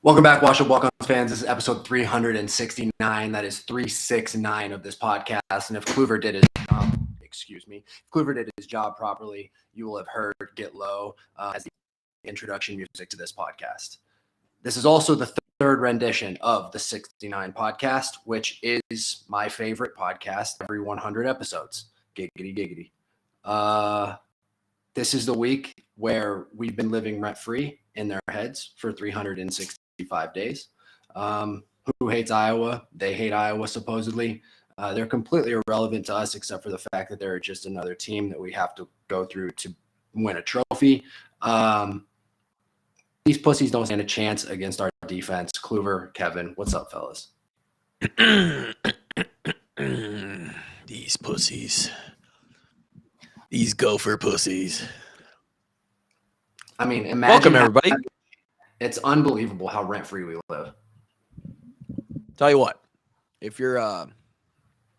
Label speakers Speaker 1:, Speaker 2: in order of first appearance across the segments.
Speaker 1: Welcome back, Wash Up Walk-On fans. This is episode 369. That is 369 of this podcast. And if Kluver did his job properly, you will have heard Get Low as the introduction music to this podcast. This is also the third rendition of the 69 podcast, which is my favorite podcast every 100 episodes. Giggity, giggity. This is the week where we've been living rent-free in their heads for 365 days. Who hates Iowa? They hate Iowa, supposedly. They're completely irrelevant to us, except for the fact that they're just another team that we have to go through to win a trophy. These pussies don't stand a chance against our defense. Kluver, Kevin, what's up, fellas?
Speaker 2: These pussies. These Gopher pussies.
Speaker 1: I mean, imagine.
Speaker 2: Welcome, everybody.
Speaker 1: It's unbelievable how rent-free we live.
Speaker 2: Tell you what, if you're,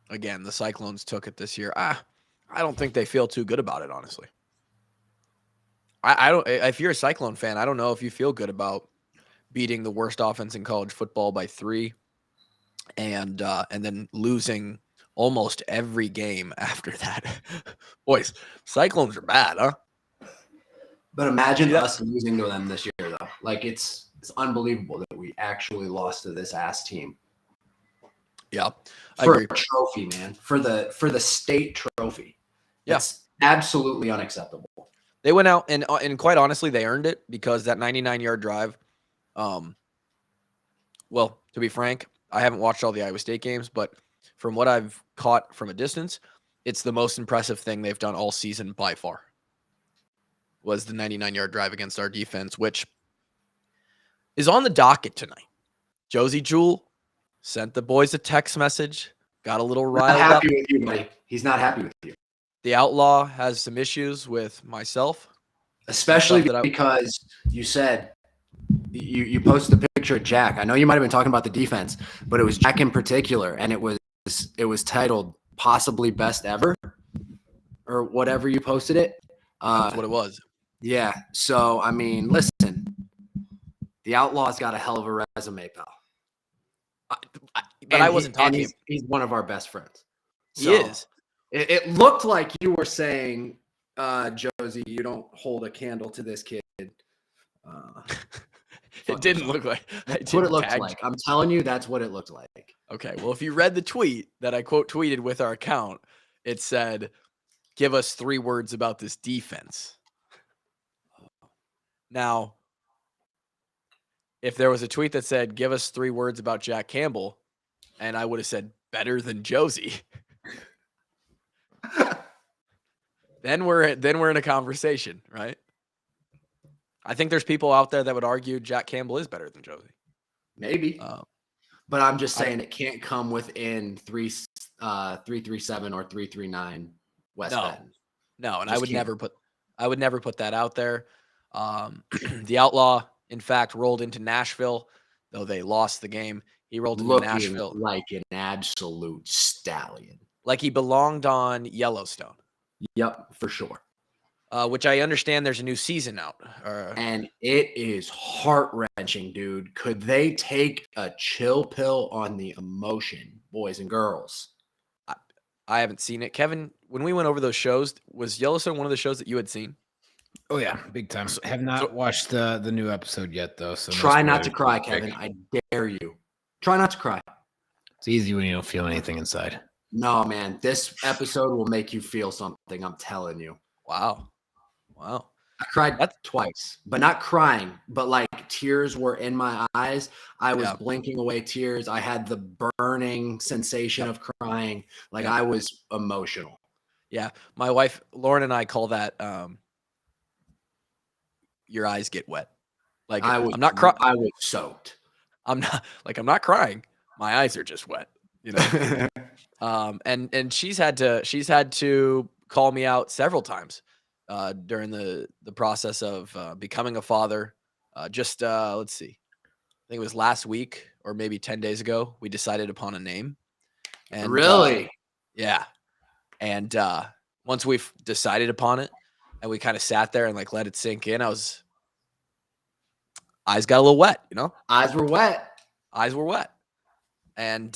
Speaker 2: again, the Cyclones took it this year. I don't think they feel too good about it, honestly. I don't. If you're a Cyclone fan, I don't know if you feel good about beating the worst offense in college football by 3, and then losing almost every game after that. Boys, Cyclones are bad, huh?
Speaker 1: But imagine us losing to them this year, though. Like, it's unbelievable that we actually lost to this ass team.
Speaker 2: Yeah, I
Speaker 1: for
Speaker 2: agree.
Speaker 1: A trophy, man. For the state trophy.
Speaker 2: Yeah.
Speaker 1: It's absolutely unacceptable.
Speaker 2: They went out and quite honestly, they earned it because that 99-yard drive. Well, to be frank, I haven't watched all the Iowa State games, but from what I've caught from a distance, it's the most impressive thing they've done all season by far. Was the 99-yard drive against our defense, which is on the docket tonight. Josie Jewell sent the boys a text message, got a little riled up.
Speaker 1: Not happy with you, buddy. He's not happy with you.
Speaker 2: The Outlaw has some issues with myself.
Speaker 1: Especially because you said you posted the picture of Jack. I know you might have been talking about the defense, but it was Jack in particular, and it was titled possibly best ever or whatever you posted it.
Speaker 2: That's what it was.
Speaker 1: Yeah. So, I mean, listen, the Outlaw's got a hell of a resume, pal.
Speaker 2: But I wasn't talking.
Speaker 1: He's one of our best friends.
Speaker 2: So, he is.
Speaker 1: It looked like you were saying, Josie, you don't hold a candle to this kid.
Speaker 2: It didn't look like.
Speaker 1: That's what it looked like. I'm telling you, that's what it looked like.
Speaker 2: Okay. Well, if you read the tweet that I quote tweeted with our account, it said, "Give us 3 words about this defense." Now, if there was a tweet that said, "Give us 3 words about Jack Campbell," and I would have said, "Better than Josie," then we're in a conversation, right? I think there's people out there that would argue Jack Campbell is better than Josie.
Speaker 1: Maybe, but I'm just saying it can't come within 337 or 339 West Bend.
Speaker 2: No, and I would never put that out there. The Outlaw, in fact, rolled into Nashville, though they lost the game. He rolled into Nashville
Speaker 1: like an absolute stallion,
Speaker 2: like he belonged on Yellowstone.
Speaker 1: Yep, for sure.
Speaker 2: Which I understand there's a new season out.
Speaker 1: And it is heart-wrenching, dude. Could they take a chill pill on the emotion, boys and girls?
Speaker 2: I haven't seen it. Kevin, when we went over those shows, was Yellowstone one of the shows that you had seen?
Speaker 3: Oh, yeah, big time. I have not watched the new episode yet, though. So
Speaker 1: try not to cry, Kevin. I dare you. Try not to cry.
Speaker 3: It's easy when you don't feel anything inside.
Speaker 1: No, man. This episode will make you feel something. I'm telling you.
Speaker 2: Wow.
Speaker 1: I cried twice, but not crying, but like tears were in my eyes. I was blinking away tears. I had the burning sensation of crying. Like I was emotional.
Speaker 2: Yeah. My wife, Lauren, and I call that your eyes get wet. Like I'm not crying.
Speaker 1: I was soaked.
Speaker 2: I'm not crying. My eyes are just wet, you know? And she's had to call me out several times during the process of becoming a father. Let's see. I think it was last week or maybe 10 days ago, we decided upon a name. And
Speaker 1: really?
Speaker 2: Yeah. And once we've decided upon it and we kind of sat there and like let it sink in, I was eyes got a little wet, you know?
Speaker 1: Eyes were wet.
Speaker 2: Eyes were wet. And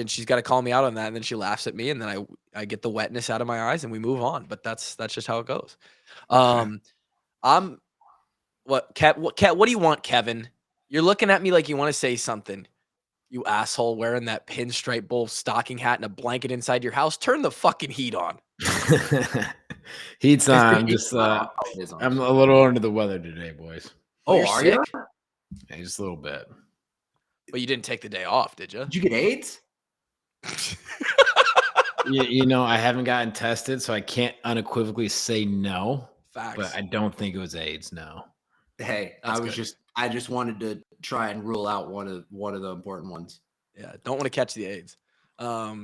Speaker 2: she's got to call me out on that, and then she laughs at me, and then I get the wetness out of my eyes, and we move on. But that's just how it goes. What do you want, Kevin? You're looking at me like you want to say something. You asshole wearing that pinstripe bowl stocking hat and a blanket inside your house. Turn the fucking heat on.
Speaker 3: Heat's on. I'm
Speaker 1: Heat
Speaker 3: just
Speaker 1: on.
Speaker 3: I'm a little under the weather today, boys.
Speaker 1: Oh,
Speaker 2: you're
Speaker 1: are
Speaker 2: sick?
Speaker 1: you?
Speaker 3: Yeah, just a little bit.
Speaker 2: But you didn't take the day off, did you?
Speaker 1: Did you get AIDS?
Speaker 3: You know, I haven't gotten tested, so I can't unequivocally say no.
Speaker 2: Facts.
Speaker 3: But I don't think it was AIDS. No.
Speaker 1: Hey,
Speaker 2: That's
Speaker 1: I just wanted to try and rule out one of the important ones.
Speaker 2: Yeah, don't want to catch the AIDS. Yeah,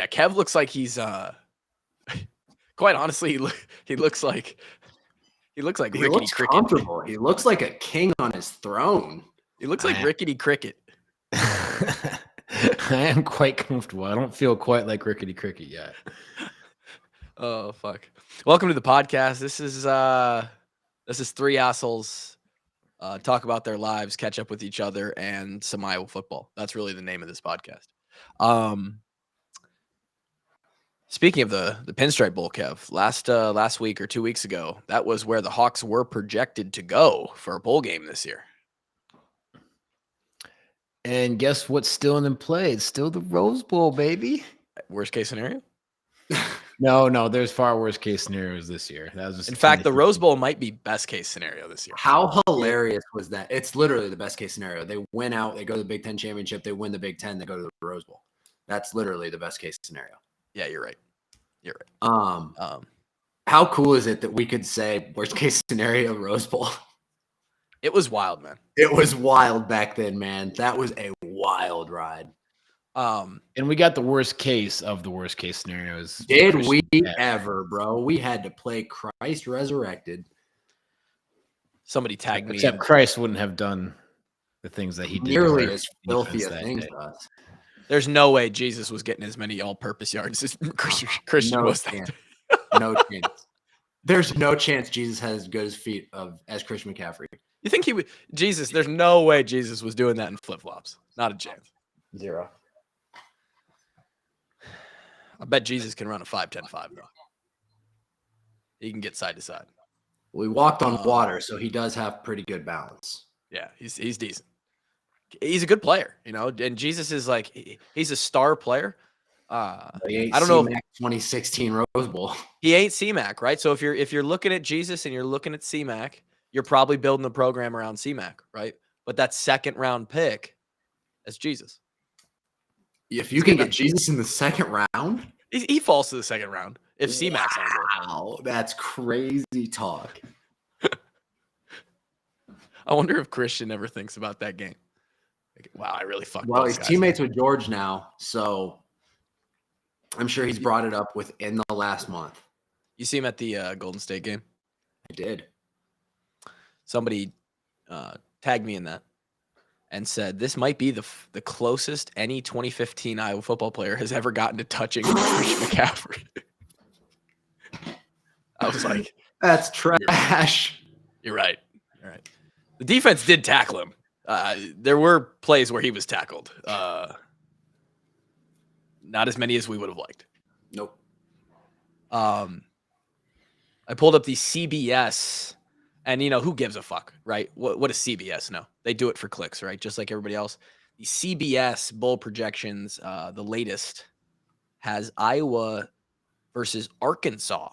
Speaker 2: Kev looks like he's quite honestly, he looks like Rickety Cricket.
Speaker 1: Comfortable. He looks like a king on his throne.
Speaker 2: He looks like Rickety Cricket.
Speaker 3: I am quite comfortable. I don't feel quite like Rickety Cricket yet.
Speaker 2: Oh fuck! Welcome to the podcast. This is three assholes talk about their lives, catch up with each other, and some Iowa football. That's really the name of this podcast. Speaking of the Pinstripe Bowl, Kev, last week or 2 weeks ago, that was where the Hawks were projected to go for a bowl game this year.
Speaker 3: And guess what's still in play? It's still the Rose Bowl, baby.
Speaker 2: Worst case scenario?
Speaker 3: No, there's far worse case scenarios this year. That was just
Speaker 2: In fact, the Rose Bowl might be best case scenario this year.
Speaker 1: How hilarious was that? It's literally the best case scenario. They win out, they go to the Big Ten championship, they win the Big Ten, they go to the Rose Bowl. That's literally the best case scenario.
Speaker 2: Yeah, you're right. You're right.
Speaker 1: How cool is it that we could say worst case scenario Rose Bowl?
Speaker 2: It was wild, man.
Speaker 1: It was wild back then, man. That was a wild ride.
Speaker 3: And we got the worst case of the worst case scenarios.
Speaker 1: Did we ever, bro? We had to play Christ resurrected.
Speaker 2: Somebody tagged me.
Speaker 3: Except Christ wouldn't have done the things that he did.
Speaker 1: Nearly as filthy a thing to us.
Speaker 2: There's no way Jesus was getting as many all-purpose yards as Christian
Speaker 1: No
Speaker 2: was.
Speaker 1: chance. No chance. There's no chance Jesus has as good as feet as Christian McCaffrey.
Speaker 2: You think he would? Jesus, there's no way Jesus was doing that in flip-flops. Not a chance.
Speaker 1: Zero.
Speaker 2: I bet Jesus can run a 5.10.5 though. He can get side to side.
Speaker 1: We walked on water, so he does have pretty good balance.
Speaker 2: Yeah, he's decent. He's a good player, you know. And Jesus is like he's a star player.
Speaker 1: I don't
Speaker 2: know.
Speaker 1: 2016 Rose Bowl.
Speaker 2: He ain't CMAC, right? So if you're looking at Jesus and you're looking at CMAC, you're probably building the program around CMAC, right? But that second round pick, that's Jesus.
Speaker 1: If you can get Jesus in the second round,
Speaker 2: he falls to the second round. If CMAC's on board.
Speaker 1: Wow, that's crazy talk.
Speaker 2: I wonder if Christian ever thinks about that game. Like, wow, I really fucked.
Speaker 1: Well, he's teammates with George now, so I'm sure he's brought it up within the last month.
Speaker 2: You see him at the Golden State game?
Speaker 1: I did.
Speaker 2: Somebody tagged me in that and said this might be the closest any 2015 Iowa football player has ever gotten to touching Christian McCaffrey. I was like,
Speaker 1: that's trash.
Speaker 2: You're right. You're right. The defense did tackle him. There were plays where he was tackled. Not as many as we would have liked.
Speaker 1: Nope.
Speaker 2: I pulled up the CBS, and who gives a fuck, right? What does CBS know? They do it for clicks, right? Just like everybody else. The CBS bowl projections, the latest, has Iowa versus Arkansas.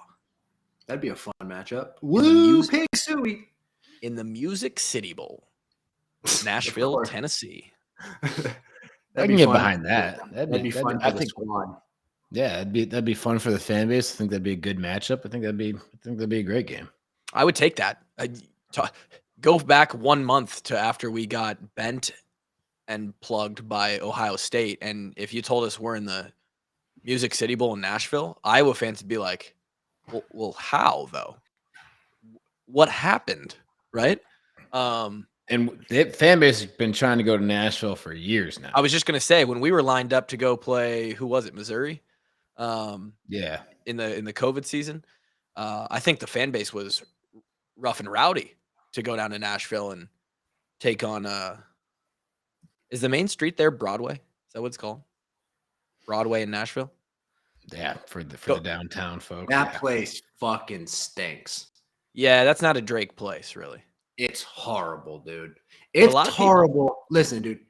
Speaker 1: That'd be a fun matchup. Woo, Pig Suey.
Speaker 2: In the Music City Bowl, Nashville, Tennessee.
Speaker 3: I can get behind that.
Speaker 1: That'd be fun for the squad.
Speaker 3: Yeah, that'd be fun for the fan base. I think that'd be a good matchup. I think that'd be a great game.
Speaker 2: I would take that. Go back 1 month to after we got bent and plugged by Ohio State, and if you told us we're in the Music City Bowl in Nashville, Iowa fans would be like, "Well, how though? What happened?" Right?
Speaker 3: And the fan base has been trying to go to Nashville for years now.
Speaker 2: I was just gonna say when we were lined up to go play, who was it? Missouri.
Speaker 3: Yeah.
Speaker 2: In the COVID season, I think the fan base was rough and rowdy to go down to Nashville and take on is the main street there Broadway? Is that what it's called? Broadway in Nashville?
Speaker 3: Yeah, for the downtown folks.
Speaker 1: That place fucking stinks.
Speaker 2: Yeah, that's not a Drake place, really.
Speaker 1: It's horrible, dude.
Speaker 2: But a
Speaker 1: It's
Speaker 2: lot of
Speaker 1: horrible. Listen, dude,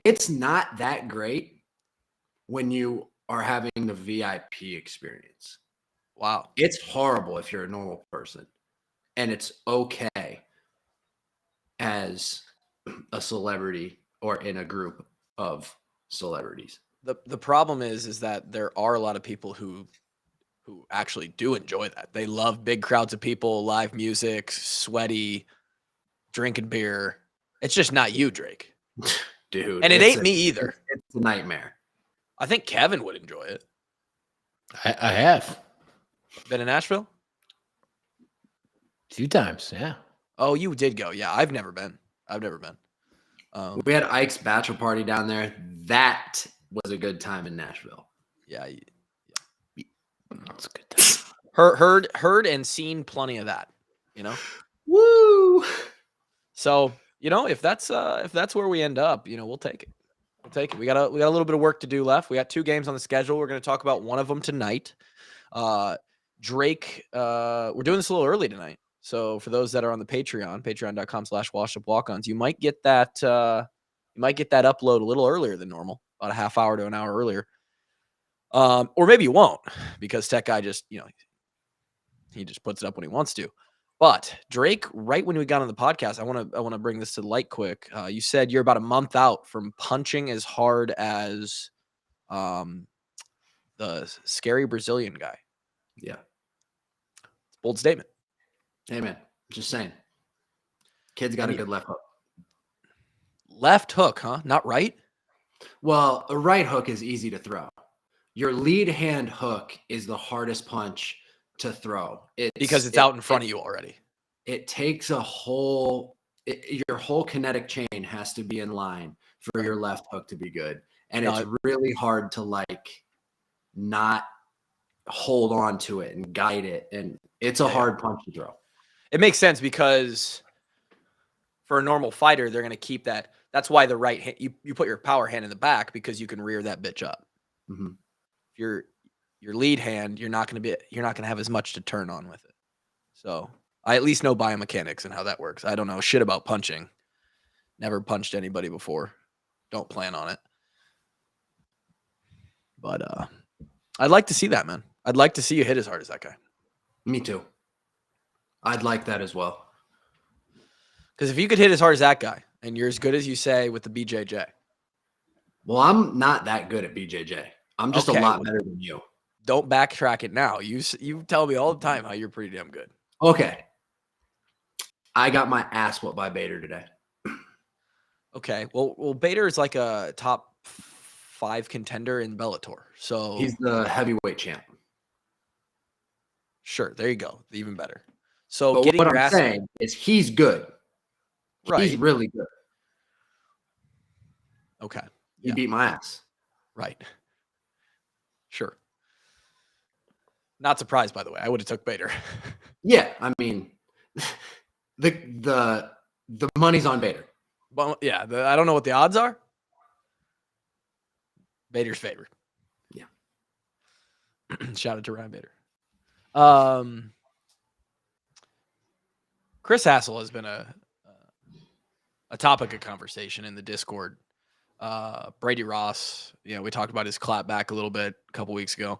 Speaker 1: it's not that great when you are having the VIP experience.
Speaker 2: Wow.
Speaker 1: It's horrible if you're a normal person. And it's okay as a celebrity or in a group of celebrities.
Speaker 2: The problem is that there are a lot of people who actually do enjoy that. They love big crowds of people, live music, sweaty, drinking beer. It's just not you, Drake.
Speaker 1: Dude.
Speaker 2: And it ain't me either.
Speaker 1: It's a nightmare.
Speaker 2: I think Kevin would enjoy it.
Speaker 3: I have
Speaker 2: Been in Nashville?
Speaker 3: a few times. Yeah.
Speaker 2: Oh, you did go. Yeah, I've never been.
Speaker 1: We had Ike's bachelor party down there. That was a good time in Nashville.
Speaker 2: Yeah.
Speaker 3: That's a good time.
Speaker 2: Heard and seen plenty of that, you know?
Speaker 1: Woo!
Speaker 2: So, you know, if that's where we end up, you know, we'll take it. We'll take it. We got a little bit of work to do left. We got 2 games on the schedule. We're going to talk about one of them tonight. Drake, we're doing this a little early tonight. So for those that are on the patreon.com/washupwalk-ons, you might get that upload a little earlier than normal, about a half hour to an hour earlier. Or maybe you won't, because Tech Guy just, you know, he just puts it up when he wants to. But Drake, right when we got on the podcast, I want to bring this to light quick. You said you're about a month out from punching as hard as the scary Brazilian guy.
Speaker 1: Yeah.
Speaker 2: Bold statement.
Speaker 1: Hey, man. Just saying. Kid's got a good left hook.
Speaker 2: Left hook, huh? Not right?
Speaker 1: Well, a right hook is easy to throw. Your lead hand hook is the hardest punch to throw.
Speaker 2: Because it's out in front of you already.
Speaker 1: It takes your whole kinetic chain has to be in line for your left hook to be good. And it's really hard to like not hold on to it and guide it. And it's a hard punch to throw.
Speaker 2: It makes sense because for a normal fighter, they're going to keep that. That's why the right hand, you put your power hand in the back because you can rear that bitch up.
Speaker 1: Mm-hmm.
Speaker 2: If your lead hand, you're not going to have as much to turn on with it. So I at least know biomechanics and how that works. I don't know shit about punching. Never punched anybody before. Don't plan on it. But I'd like to see that, man. I'd like to see you hit as hard as that guy.
Speaker 1: Me too. I'd like that as well.
Speaker 2: Because if you could hit as hard as that guy, and you're as good as you say with the BJJ.
Speaker 1: Well, I'm not that good at BJJ. I'm just a lot better than you.
Speaker 2: Don't backtrack it now. You tell me all the time how you're pretty damn good.
Speaker 1: Okay. I got my ass whooped by Bader today.
Speaker 2: Okay. Well, Bader is like a top 5 contender in Bellator. So
Speaker 1: he's the heavyweight champ.
Speaker 2: Sure. There you go. Even better. So
Speaker 1: but
Speaker 2: getting
Speaker 1: what
Speaker 2: your
Speaker 1: I'm
Speaker 2: ass
Speaker 1: saying is he's good.
Speaker 2: Right.
Speaker 1: He's really good.
Speaker 2: Okay.
Speaker 1: He beat my ass.
Speaker 2: Right. Sure. Not surprised, by the way. I would have took Bader.
Speaker 1: Yeah, I mean, the money's on Bader.
Speaker 2: Well, yeah, I don't know what the odds are. Bader's favored.
Speaker 1: Yeah.
Speaker 2: Shout out to Ryan Bader. Chris Hassel has been a topic of conversation in the Discord. Brady Ross, you know, we talked about his clap back a little bit a couple weeks ago.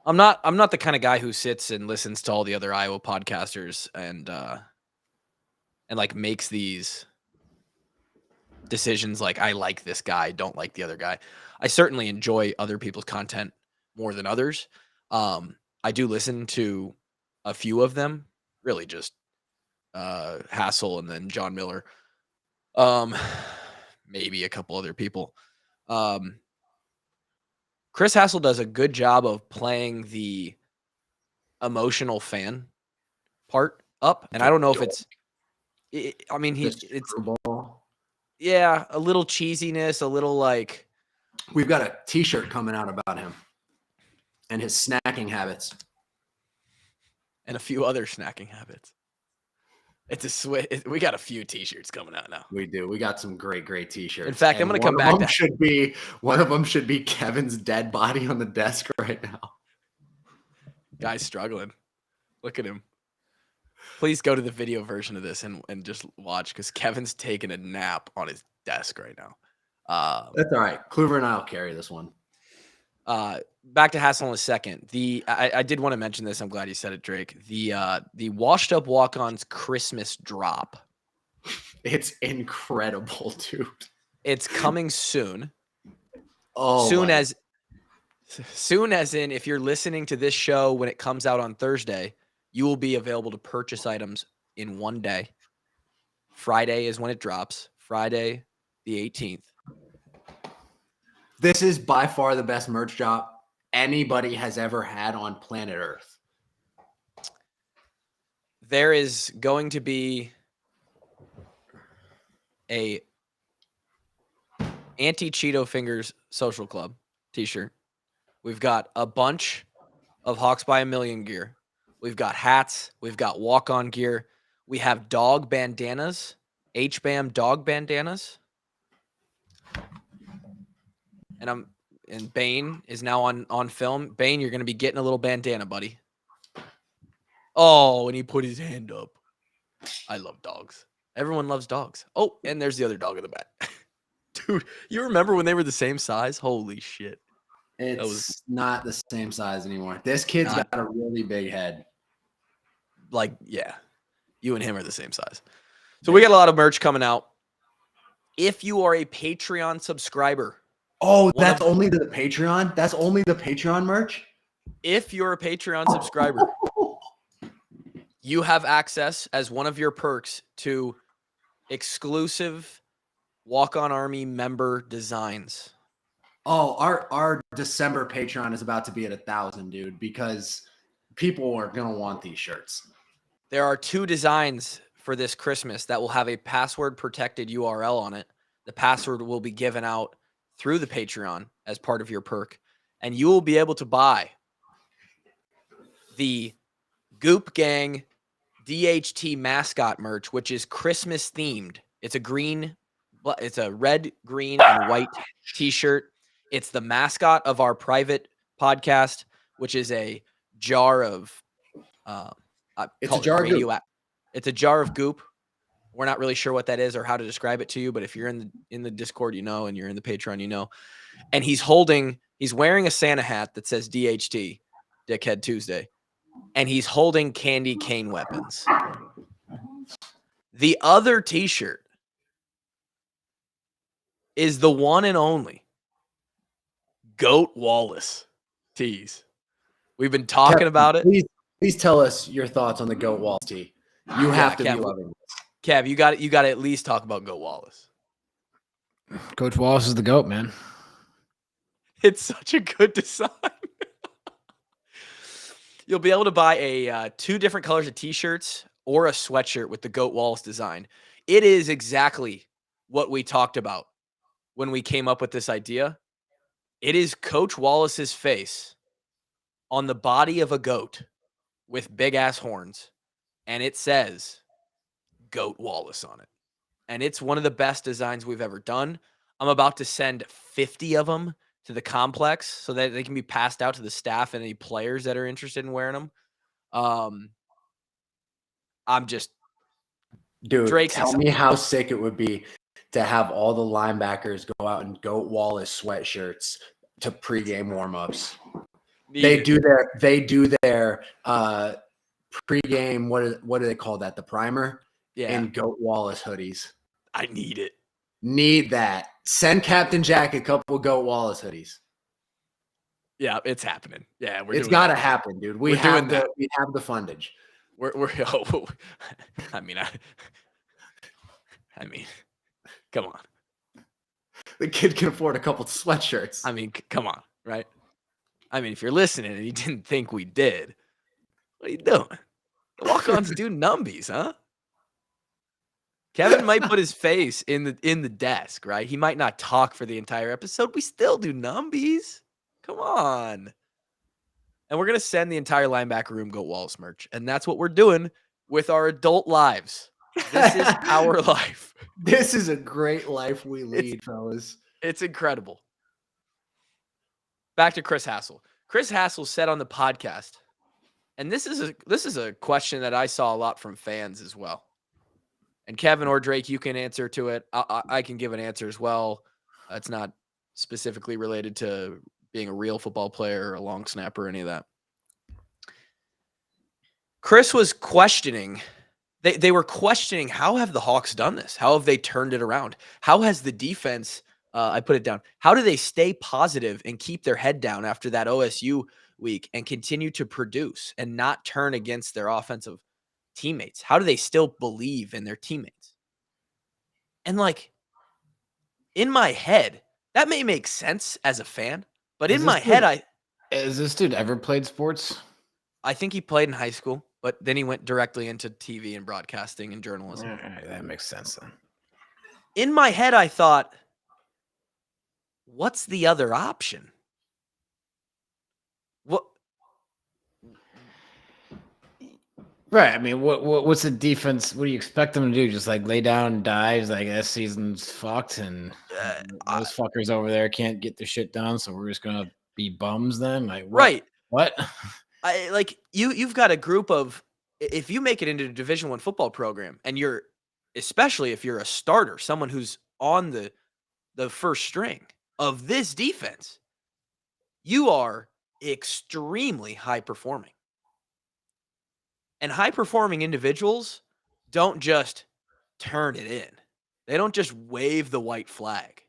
Speaker 2: I'm not the kind of guy who sits and listens to all the other Iowa podcasters and like makes these decisions like I like this guy, don't like the other guy. I certainly enjoy other people's content more than others. I do listen to a few of them, really just Hassel and then John Miller. Maybe a couple other people. Chris Hassel does a good job of playing the emotional fan part up, and I don't know if it's. I mean, it's yeah, a little cheesiness, a little like.
Speaker 1: We've got a T-shirt coming out about him and his snacking habits.
Speaker 2: and a few other snacking habits. It's a we got a few t-shirts coming out now.
Speaker 1: We do. We got some great t-shirts.
Speaker 2: In fact, I'm going to come back to
Speaker 1: one of them should be Kevin's dead body on the desk right now.
Speaker 2: Guy's struggling. Look at him. Please go to the video version of this and just watch, because Kevin's taking a nap on his desk right now.
Speaker 1: That's all right. Kluver and I will carry this one.
Speaker 2: Back to Hassel in a second. I did want to mention this. I'm glad you said it, Drake. The Washed Up Walk-Ons Christmas drop.
Speaker 1: It's incredible, dude.
Speaker 2: It's coming soon.
Speaker 1: Oh,
Speaker 2: soon as in, if you're listening to this show when it comes out on Thursday, you will be available to purchase items in one day. Friday is when it drops. Friday, the 18th.
Speaker 1: This is by far the best merch drop anybody has ever had on planet Earth.
Speaker 2: There is going to be a Anti-Cheeto Fingers Social Club t-shirt. We've got a bunch of Hawks by a Million gear. We've got hats. We've got walk-on gear. We have dog bandanas, HBAM dog bandanas. And Bane is now on film. Bane, you're going to be getting a little bandana, buddy. Oh, and he put his hand up. I love dogs. Everyone loves dogs. Oh, and there's the other dog in the back. Dude, you remember when they were the same size? Holy shit.
Speaker 1: It's not the same size anymore. This kid's got a really big head.
Speaker 2: Like, yeah, you and him are the same size. So we got a lot of merch coming out. If you are a Patreon subscriber.
Speaker 1: Oh, that's only the Patreon? That's only the Patreon merch?
Speaker 2: If you're a Patreon subscriber, you have access as one of your perks to exclusive Walk-On Army member designs.
Speaker 1: Oh, our December Patreon is about to be at 1,000, dude, because people are going to want these shirts.
Speaker 2: There are 2 designs for this Christmas that will have a password protected URL on it. The password will be given out through the Patreon as part of your perk, and you will be able to buy the Goop Gang DHT mascot merch, which is Christmas themed. It's a red, green, and white t-shirt. It's the mascot of our private podcast, which is a jar of
Speaker 1: it's a jar of goop.
Speaker 2: It's a jar of goop. We're not really sure what that is or how to describe it to you, but if you're in the Discord, you know, and you're in the Patreon, you know. And he's wearing a Santa hat that says DHT, Dickhead Tuesday, and he's holding candy cane weapons. The other t-shirt is the one and only Goat Wallace tees. We've been talking about it.
Speaker 1: Please tell us your thoughts on the Goat Wallace tee. You have to be loving this.
Speaker 2: Kev, you got to at least talk about Goat Wallace.
Speaker 3: Coach Wallace is the GOAT, man.
Speaker 2: It's such a good design. You'll be able to buy 2 different colors of t-shirts or a sweatshirt with the Goat Wallace design. It is exactly what we talked about when we came up with this idea. It is Coach Wallace's face on the body of a goat with big ass horns, and it says Goat Wallace on it. And it's one of the best designs we've ever done. I'm about to send 50 of them to the complex so that they can be passed out to the staff and any players that are interested in wearing them. I'm just,
Speaker 1: dude,
Speaker 2: Drake's
Speaker 1: tell me how sick it would be to have all the linebackers go out in Goat Wallace sweatshirts to pregame warmups. They do their pregame. What do they call that? The primer.
Speaker 2: Yeah.
Speaker 1: In Goat Wallace hoodies.
Speaker 2: I need it.
Speaker 1: Need that. Send Captain Jack a couple Goat Wallace hoodies.
Speaker 2: Yeah, it's happening. Yeah,
Speaker 1: it's got to happen, dude. We have the fundage.
Speaker 2: I mean, come on.
Speaker 1: The kid can afford a couple sweatshirts.
Speaker 2: I mean, come on, right? I mean, if you're listening and you didn't think we did, what are you doing? The walk-ons do numbies, huh? Kevin might put his face in the desk, right? He might not talk for the entire episode. We still do numbies. Come on. And we're going to send the entire linebacker room Goat Wallace merch. And that's what we're doing with our adult lives. This is our life.
Speaker 1: This is a great life we lead, fellas.
Speaker 2: It's incredible. Back to Chris Hassel. Chris Hassel said on the podcast, and this is a question that I saw a lot from fans as well. And Kevin or Drake, you can answer to it. I can give an answer as well. It's not specifically related to being a real football player or a long snapper or any of that. Chris was questioning. They were questioning, how have the Hawks done this? How have they turned it around? How has the defense, I put it down, how do they stay positive and keep their head down after that OSU week and continue to produce and not turn against their offensive teammates? How do they still believe in their teammates? And like, in my head, that may make sense as a fan, but in my head,
Speaker 3: has this dude ever played sports?
Speaker 2: I think he played in high school, but then he went directly into TV and broadcasting and journalism.
Speaker 3: All right, that makes sense then.
Speaker 2: In my head, I thought, what's the other option? What?
Speaker 3: Right. I mean, what's the defense? What do you expect them to do? Just like lay down dives? Like, this season's fucked, and those fuckers over there can't get their shit done, so we're just gonna be bums then? Like, what?
Speaker 2: Right.
Speaker 3: What?
Speaker 2: You've got a group of, if you make it into a Division I football program, and especially if you're a starter, someone who's on the first string of this defense, you are extremely high performing. And high performing individuals don't just turn it in. They don't just wave the white flag,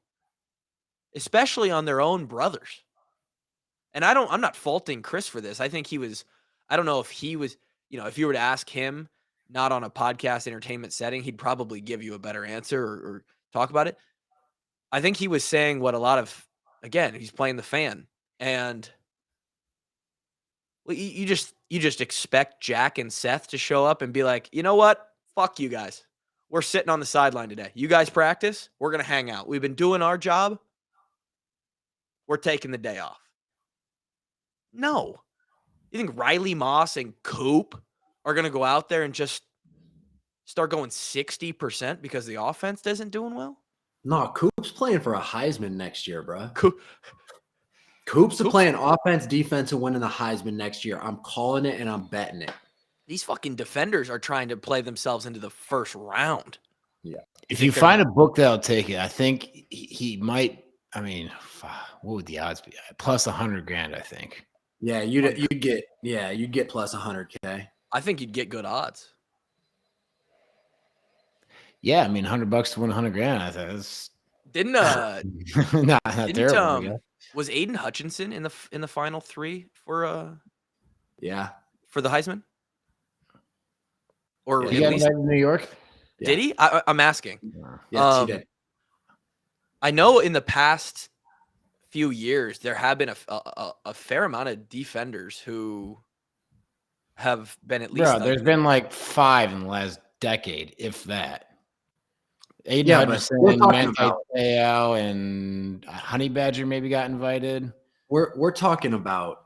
Speaker 2: especially on their own brothers. And I'm not faulting Chris for this. I think I don't know if he was, if you were to ask him, not on a podcast entertainment setting, he'd probably give you a better answer or talk about it. I think he was saying what again, he's playing the fan. And you just expect Jack and Seth to show up and be like, you know what? Fuck you guys. We're sitting on the sideline today. You guys practice. We're going to hang out. We've been doing our job. We're taking the day off. No. You think Riley Moss and Coop are going to go out there and just start going 60% because the offense isn't doing well?
Speaker 1: No, Coop's playing for a Heisman next year, bro. Coop's playing offense, defense, and winning the Heisman next year. I'm calling it and I'm betting it.
Speaker 2: These fucking defenders are trying to play themselves into the first round.
Speaker 1: Yeah.
Speaker 3: If you find a book that'll take it, I think he might. I mean, what would the odds be? Plus $100,000, I think.
Speaker 1: Yeah, you'd get plus 100K.
Speaker 2: I think you'd get good odds.
Speaker 3: Yeah, I mean, $100 to win $100,000. I thought that's not terrible.
Speaker 2: Was Aiden Hutchinson in the final three for the Heisman? Or
Speaker 3: he got invited to New York?
Speaker 2: Did he? I'm asking.
Speaker 1: Yes, he did.
Speaker 2: I know in the past few years there have been a fair amount of defenders who have been at least.
Speaker 3: There's been like 5 in the last decade, if that. Aiden Hutchinson, Manti and Honey Badger maybe got invited.
Speaker 1: We're talking about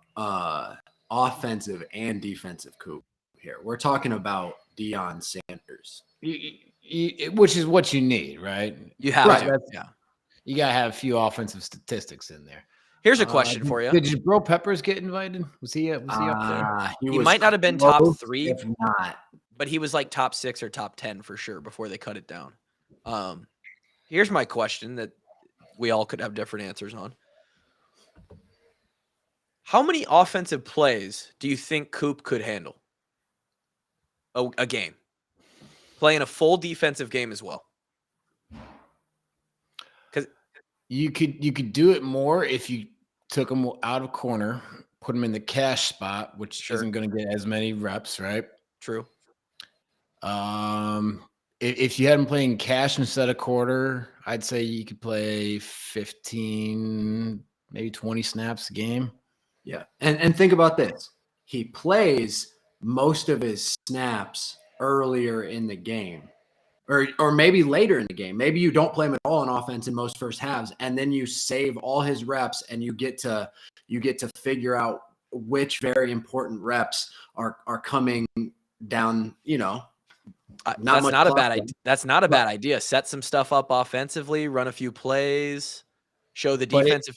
Speaker 1: offensive and defensive coup here. We're talking about Deion Sanders,
Speaker 3: which is what you need, right?
Speaker 2: You have to. Yeah.
Speaker 3: You gotta have a few offensive statistics in there.
Speaker 2: Here's a question for you:
Speaker 3: Did Bro Peppers get invited? Was he up there?
Speaker 2: He might not have been top 3,
Speaker 1: if not,
Speaker 2: but he was like top 6 or top 10 for sure before they cut it down. Here's my question that we all could have different answers on. How many offensive plays do you think Coop could handle a game? Playing a full defensive game as well. Because
Speaker 3: you could do it more if you took him out of corner, put him in the cash spot, which isn't going to get as many reps, right?
Speaker 2: True.
Speaker 3: If you had him playing cash instead of quarter, I'd say you could play 15, maybe 20 snaps a game.
Speaker 1: Yeah. And think about this. He plays most of his snaps earlier in the game. Or maybe later in the game. Maybe you don't play him at all in offense in most first halves, and then you save all his reps and you get to figure out which very important reps are coming down,
Speaker 2: that's not a bad idea. That's not a bad idea. Set some stuff up offensively, run a few plays, show the defense.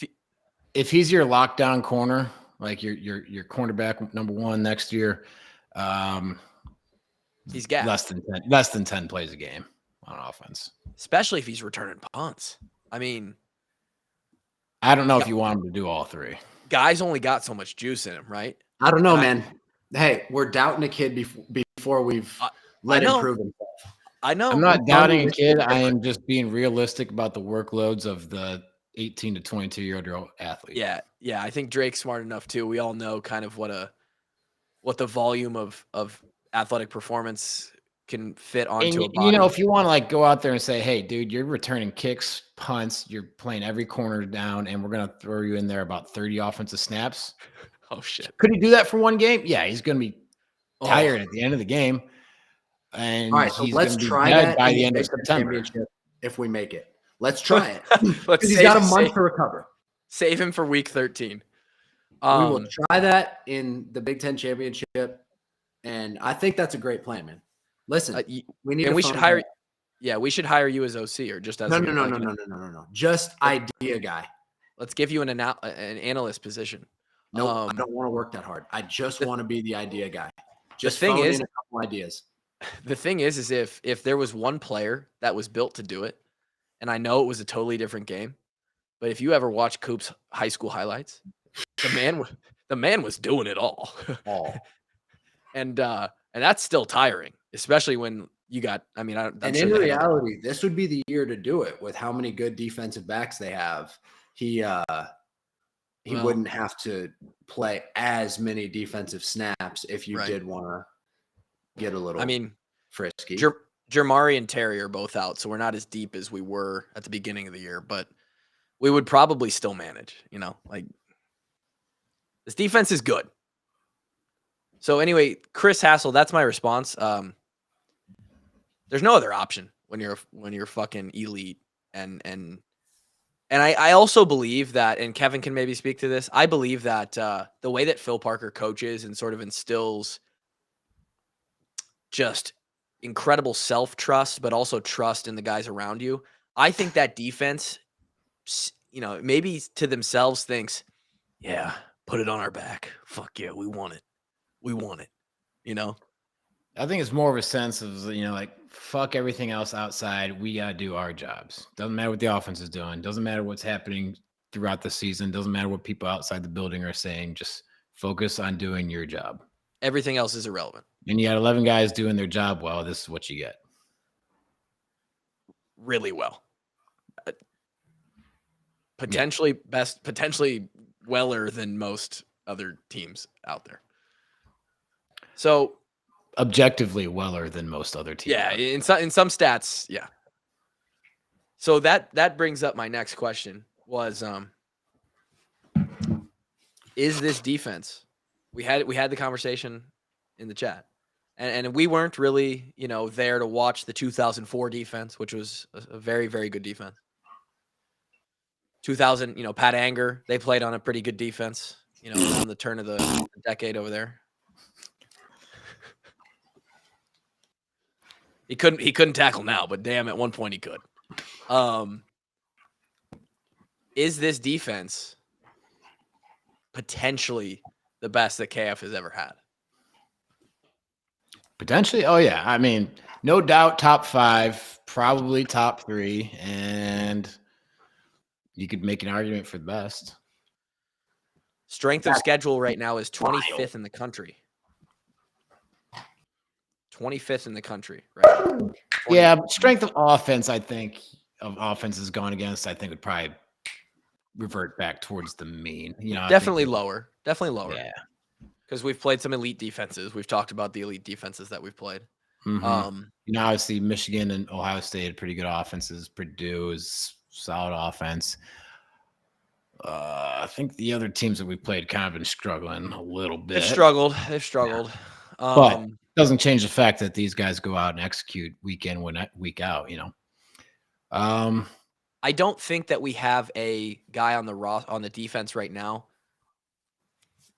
Speaker 3: If he's your lockdown corner, like your cornerback number 1 next year,
Speaker 2: he's got
Speaker 3: less than 10 plays a game on offense.
Speaker 2: Especially if he's returning punts. I mean,
Speaker 3: I don't know if you want him to do all 3.
Speaker 2: Guys only got so much juice in him, right?
Speaker 1: I don't know, man. Hey, we're doubting a kid before we've let him prove himself.
Speaker 2: I know.
Speaker 3: I'm not doubting a kid. I am just being realistic about the workloads of the 18 to 22-year-old athlete.
Speaker 2: Yeah. I think Drake's smart enough too. We all know kind of what the volume of athletic performance can fit onto a body.
Speaker 3: If you want to like go out there and say, hey, dude, you're returning kicks, punts, you're playing every corner down, and we're going to throw you in there about 30 offensive snaps.
Speaker 2: Oh, shit.
Speaker 3: Could he do that for one game? Yeah, he's going to be tired at the end of the game. And
Speaker 1: all right, so let's try that by the end of September if we make it. Let's try it. Because he's got a month to recover.
Speaker 2: Save him for week 13.
Speaker 1: We will try that in the Big Ten championship, and I think that's a great plan, man. Listen, we need.
Speaker 2: And we should hire. Yeah, we should hire you as OC or just as
Speaker 1: no. Just idea guy.
Speaker 2: Let's give you an analyst position.
Speaker 1: No, I don't want to work that hard. I just want to be the idea guy. Just
Speaker 2: the thing is,
Speaker 1: in a couple ideas.
Speaker 2: The thing is if there was one player that was built to do it, and I know it was a totally different game, but if you ever watch Coop's high school highlights, the man was doing it all. And that's still tiring, especially when you got. I mean,
Speaker 1: and in reality, this would be the year to do it with how many good defensive backs they have. He wouldn't have to play as many defensive snaps if you did want to get a little. Frisky.
Speaker 2: Jermari and Terry are both out, so we're not as deep as we were at the beginning of the year, but we would probably still manage. Like this defense is good. So anyway, Chris Hassel, that's my response. There's no other option when you're fucking elite, and I also believe that, and Kevin can maybe speak to this. I believe that the way that Phil Parker coaches and sort of instills just incredible self-trust, but also trust in the guys around you. I think that defense, maybe to themselves thinks, yeah, put it on our back. Fuck yeah, we want it. We want it,
Speaker 3: I think it's more of a sense of, like, fuck everything else outside. We got to do our jobs. Doesn't matter what the offense is doing. Doesn't matter what's happening throughout the season. Doesn't matter what people outside the building are saying. Just focus on doing your job.
Speaker 2: Everything else is irrelevant.
Speaker 3: And you got 11 guys doing their job well. This is what you get.
Speaker 2: Really well. Potentially weller than most other teams out there. So
Speaker 3: objectively weller than most other teams.
Speaker 2: Yeah, in some stats, yeah. So that brings up my next question was is this defense? We had the conversation in the chat. And we weren't really, there to watch the 2004 defense, which was a very, very good defense. 2000, Pat Anger, they played on a pretty good defense, on the turn of the decade over there. He couldn't tackle now, but damn, at one point he could. Is this defense potentially the best that KF has ever had?
Speaker 3: Potentially? Oh, yeah. I mean, no doubt top 5, probably top 3, and you could make an argument for the best.
Speaker 2: Strength of schedule right now is 25th in the country. 25th in the country, right?
Speaker 3: Yeah, strength of offense, I think, of offenses gone against, I think would probably revert back towards the mean.
Speaker 2: Definitely lower. Definitely lower.
Speaker 3: Yeah.
Speaker 2: Because we've played some elite defenses. We've talked about the elite defenses that we've played.
Speaker 3: Mm-hmm. Obviously, Michigan and Ohio State had pretty good offenses. Purdue is solid offense. I think the other teams that we played kind of been struggling a little bit.
Speaker 2: They've struggled.
Speaker 3: Yeah. But doesn't change the fact that these guys go out and execute week in, week out.
Speaker 2: I don't think that we have a guy on the defense right now.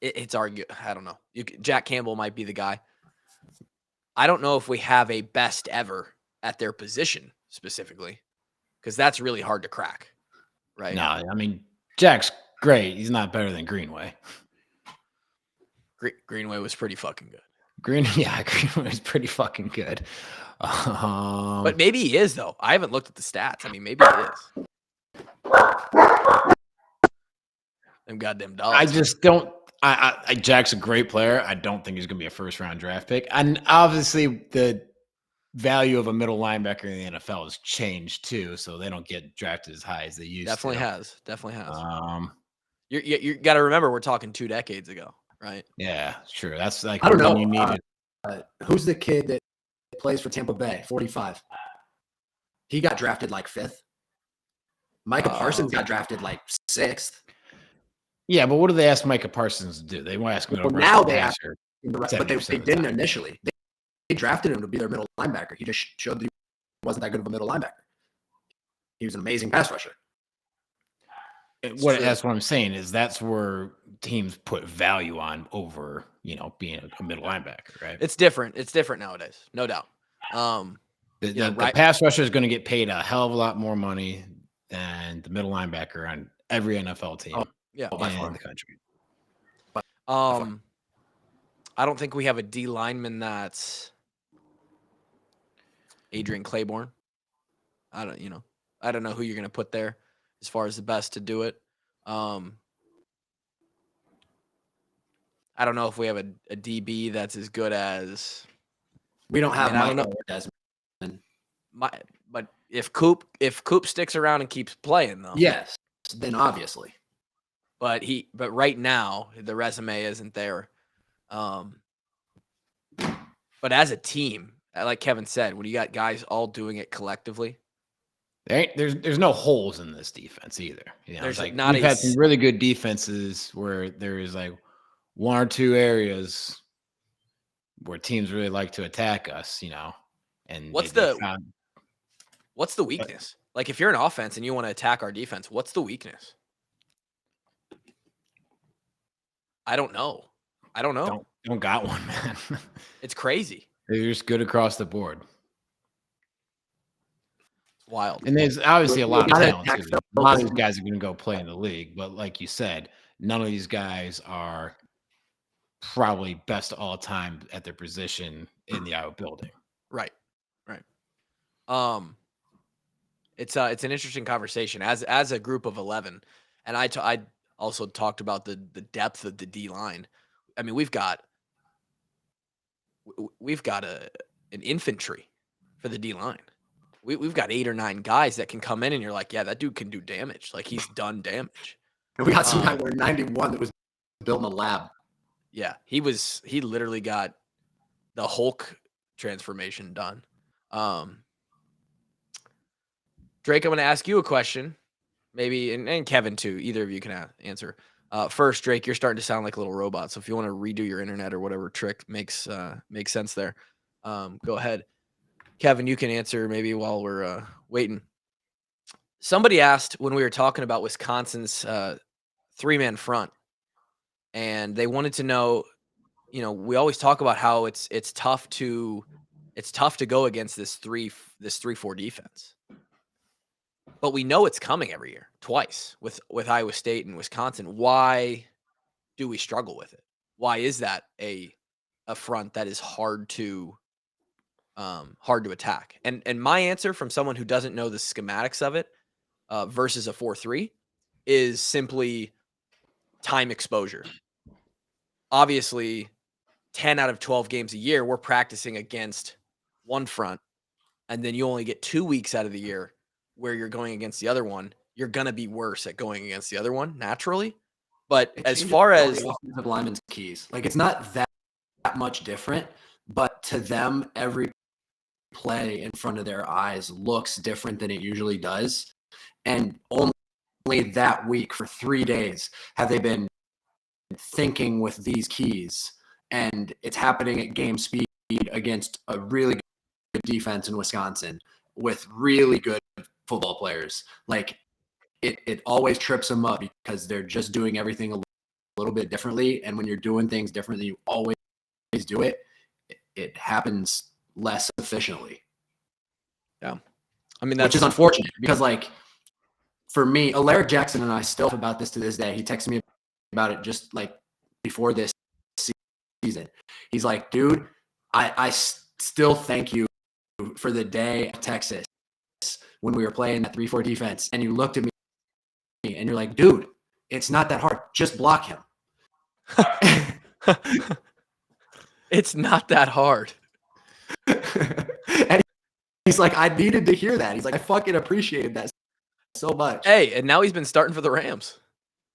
Speaker 2: it's argued. I don't know. Jack Campbell might be the guy. I don't know if we have a best ever at their position specifically, because that's really hard to crack, right?
Speaker 3: No, I mean, Jack's great. He's not better than Greenway.
Speaker 2: Greenway was pretty fucking good.
Speaker 3: Greenway was pretty fucking good.
Speaker 2: But maybe he is, though. I haven't looked at the stats. I mean, maybe he is. Them goddamn dogs.
Speaker 3: I just don't. Jack's a great player. I don't think he's going to be a first-round draft pick. And obviously, the value of a middle linebacker in the NFL has changed too, so they don't get drafted as high as they used to.
Speaker 2: Definitely has. You got to remember, we're talking 2 decades ago, right?
Speaker 3: Yeah, sure. That's like
Speaker 1: I don't know.
Speaker 3: you needed.
Speaker 1: Who's the kid that plays for Tampa Bay? 45. He got drafted like 5th. Micah Parsons got drafted like 6th.
Speaker 3: Yeah, but what do they ask Micah Parsons to do? They want to ask him to
Speaker 1: now they ask him, but they didn't initially. They drafted him to be their middle linebacker. He just showed that he wasn't that good of a middle linebacker. He was an amazing pass rusher.
Speaker 3: That's what I'm saying is that's where teams put value on over, being a middle linebacker, right?
Speaker 2: It's different. It's different nowadays, no doubt.
Speaker 3: The pass rusher is going to get paid a hell of a lot more money than the middle linebacker on every NFL team.
Speaker 2: Yeah,
Speaker 3: in the country.
Speaker 2: I don't think we have a D lineman that's Adrian Claiborne. I don't know who you're going to put there as far as the best to do it. I don't know if we have a DB that's as good as.
Speaker 1: We don't have.
Speaker 2: I don't know.
Speaker 1: Desmond.
Speaker 2: But if Coop sticks around and keeps playing, though,
Speaker 1: yes, then obviously.
Speaker 2: But right now the resume isn't there. But as a team, like Kevin said, when you got guys all doing it collectively,
Speaker 3: there's no holes in this defense either.
Speaker 2: There's
Speaker 3: like
Speaker 2: not.
Speaker 3: We've had some really good defenses where there is like 1 or 2 areas where teams really like to attack us. And
Speaker 2: what's the weakness? Like if you're an offense and you want to attack our defense, what's the weakness? I don't know.
Speaker 3: Don't got one, man.
Speaker 2: It's crazy.
Speaker 3: They're just good across the board.
Speaker 2: It's wild.
Speaker 3: And there's obviously a lot of talent too. A lot of these guys are going to go play in the league, but like you said, none of these guys are probably best all time at their position in the Iowa building.
Speaker 2: Right. It's an interesting conversation as a group of 11, and I also talked about the depth of the D line. I mean, we've got an infantry for the D line. We've got 8 or 9 guys that can come in and you're like, yeah, that dude can do damage. Like he's done damage.
Speaker 1: And we got some guy wearing 91 that was built in a lab.
Speaker 2: Yeah, he literally got the Hulk transformation done. Drake, I'm going to ask you a question, maybe, and Kevin too. Either of you can answer. First, Drake, you're starting to sound like a little robot. So if you want to redo your internet or whatever trick makes sense there, go ahead. Kevin, you can answer maybe while we're waiting. Somebody asked when we were talking about Wisconsin's 3-man front, and they wanted to know, we always talk about how it's tough to go against this 3-4 defense. But we know it's coming every year, twice with Iowa State and Wisconsin. Why do we struggle with it? Why is that a front that is hard to attack? And my answer from someone who doesn't know the schematics of it versus a 4-3 is simply time exposure. Obviously, 10 out of 12 games a year, we're practicing against one front, and then you only get 2 weeks out of the year where you're going against the other one. You're going to be worse at going against the other one naturally. But as far as
Speaker 1: the offensive lineman's keys, like it's not that much different, but to them, every play in front of their eyes looks different than it usually does. And only that week for 3 days have they been thinking with these keys, and it's happening at game speed against a really good defense in Wisconsin with really good football players. Like it always trips them up because they're just doing everything a little bit differently. And when you're doing things differently, you always do it. It happens less efficiently.
Speaker 2: Yeah. I mean,
Speaker 1: which is unfortunate because, like, for me, Alaric Jackson and I still talk about this to this day. He texted me about it just like before this season. He's like, dude, I still thank you for the day of Texas when we were playing that 3-4 defense. And you looked at me and you're like, dude, it's not that hard. Just block him.
Speaker 2: It's not that hard.
Speaker 1: And he's like, I needed to hear that. He's like, I fucking appreciated that so much.
Speaker 2: Hey, and now he's been starting for the Rams.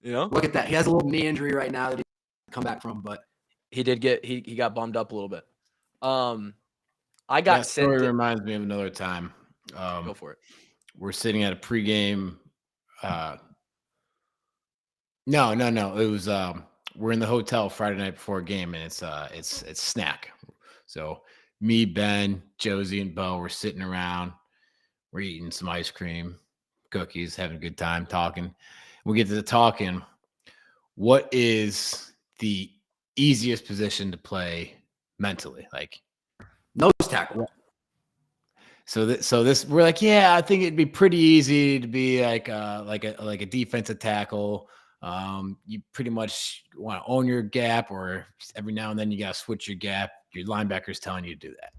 Speaker 2: You know,
Speaker 1: look at that. He has a little knee injury right now that he come back from, but
Speaker 2: he did get he got bummed up a little bit. I got
Speaker 3: that
Speaker 2: sent.
Speaker 3: story reminds me of another time.
Speaker 2: Go for it.
Speaker 3: We're sitting at a pregame. No. It was we're in the hotel Friday night before a game, and it's snack. So me, Ben, Josie, and Bo were sitting around. We're eating some ice cream, cookies, having a good time talking. We get to talking. What is the easiest position to play mentally? Like
Speaker 1: nose tackle.
Speaker 3: So this we're like, yeah, I think it'd be pretty easy to be like a defensive tackle. You pretty much want to own your gap, or every now and then you got to switch your gap. Your linebacker's telling you to do that.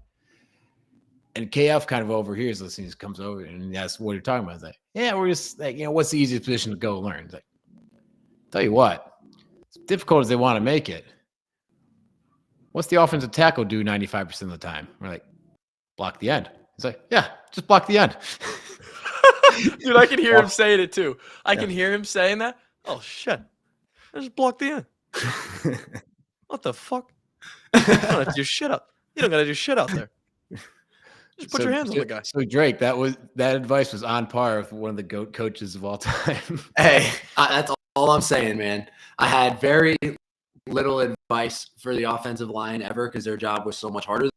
Speaker 3: And KF kind of overhears those things, comes over, and that's what you're talking about. It's like, yeah, we're just like, what's the easiest position to go learn? It's like, tell you what, as difficult as they want to make it, what's the offensive tackle do 95% of the time? We're like, block the end. It's like, yeah, just block the end.
Speaker 2: Dude, I can hear him saying it too. I can hear him saying that. Oh shit! I just blocked the end. What the fuck? You don't have to do shit up. You don't gotta do shit out there. Just put your hands on the guy.
Speaker 3: So Drake, that advice was on par with one of the GOAT coaches of all time.
Speaker 1: Hey, that's all I'm saying, man. I had very little advice for the offensive line ever because their job was so much harder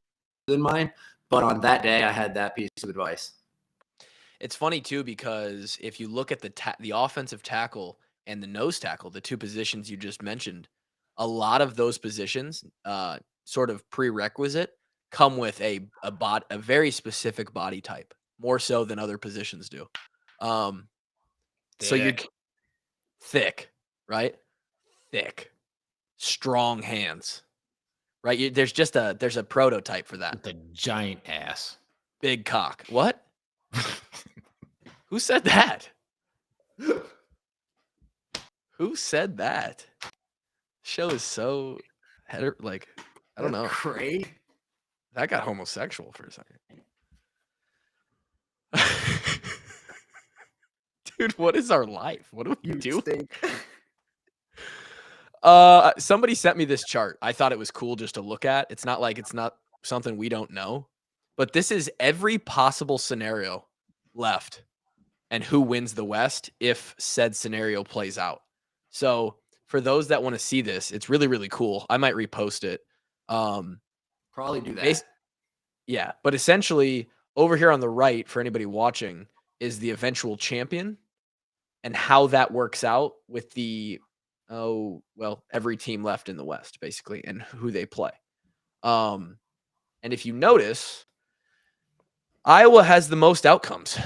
Speaker 1: than mine. But on that day, I had that piece of advice.
Speaker 2: It's funny too because if you look at the offensive tackle and the nose tackle, the two positions you just mentioned, a lot of those positions, sort of prerequisite, come with a very specific body type, more so than other positions do. So you're thick, right? Thick, strong hands, right? There's a prototype for that.
Speaker 3: With a giant ass,
Speaker 2: big cock. What? Who said that? Who said that? Show is so like, I don't know.
Speaker 1: Great.
Speaker 2: That got homosexual for a second. Dude, what is our life? What do we do? Somebody sent me this chart. I thought it was cool just to look at. It's not something we don't know, but this is every possible scenario left and who wins the West if said scenario plays out. So for those that want to see this, it's really, really cool. I might repost it.
Speaker 1: Probably do that.
Speaker 2: Yeah, but essentially over here on the right, for anybody watching, is the eventual champion and how that works out with the every team left in the West, basically, and who they play. And if you notice, Iowa has the most outcomes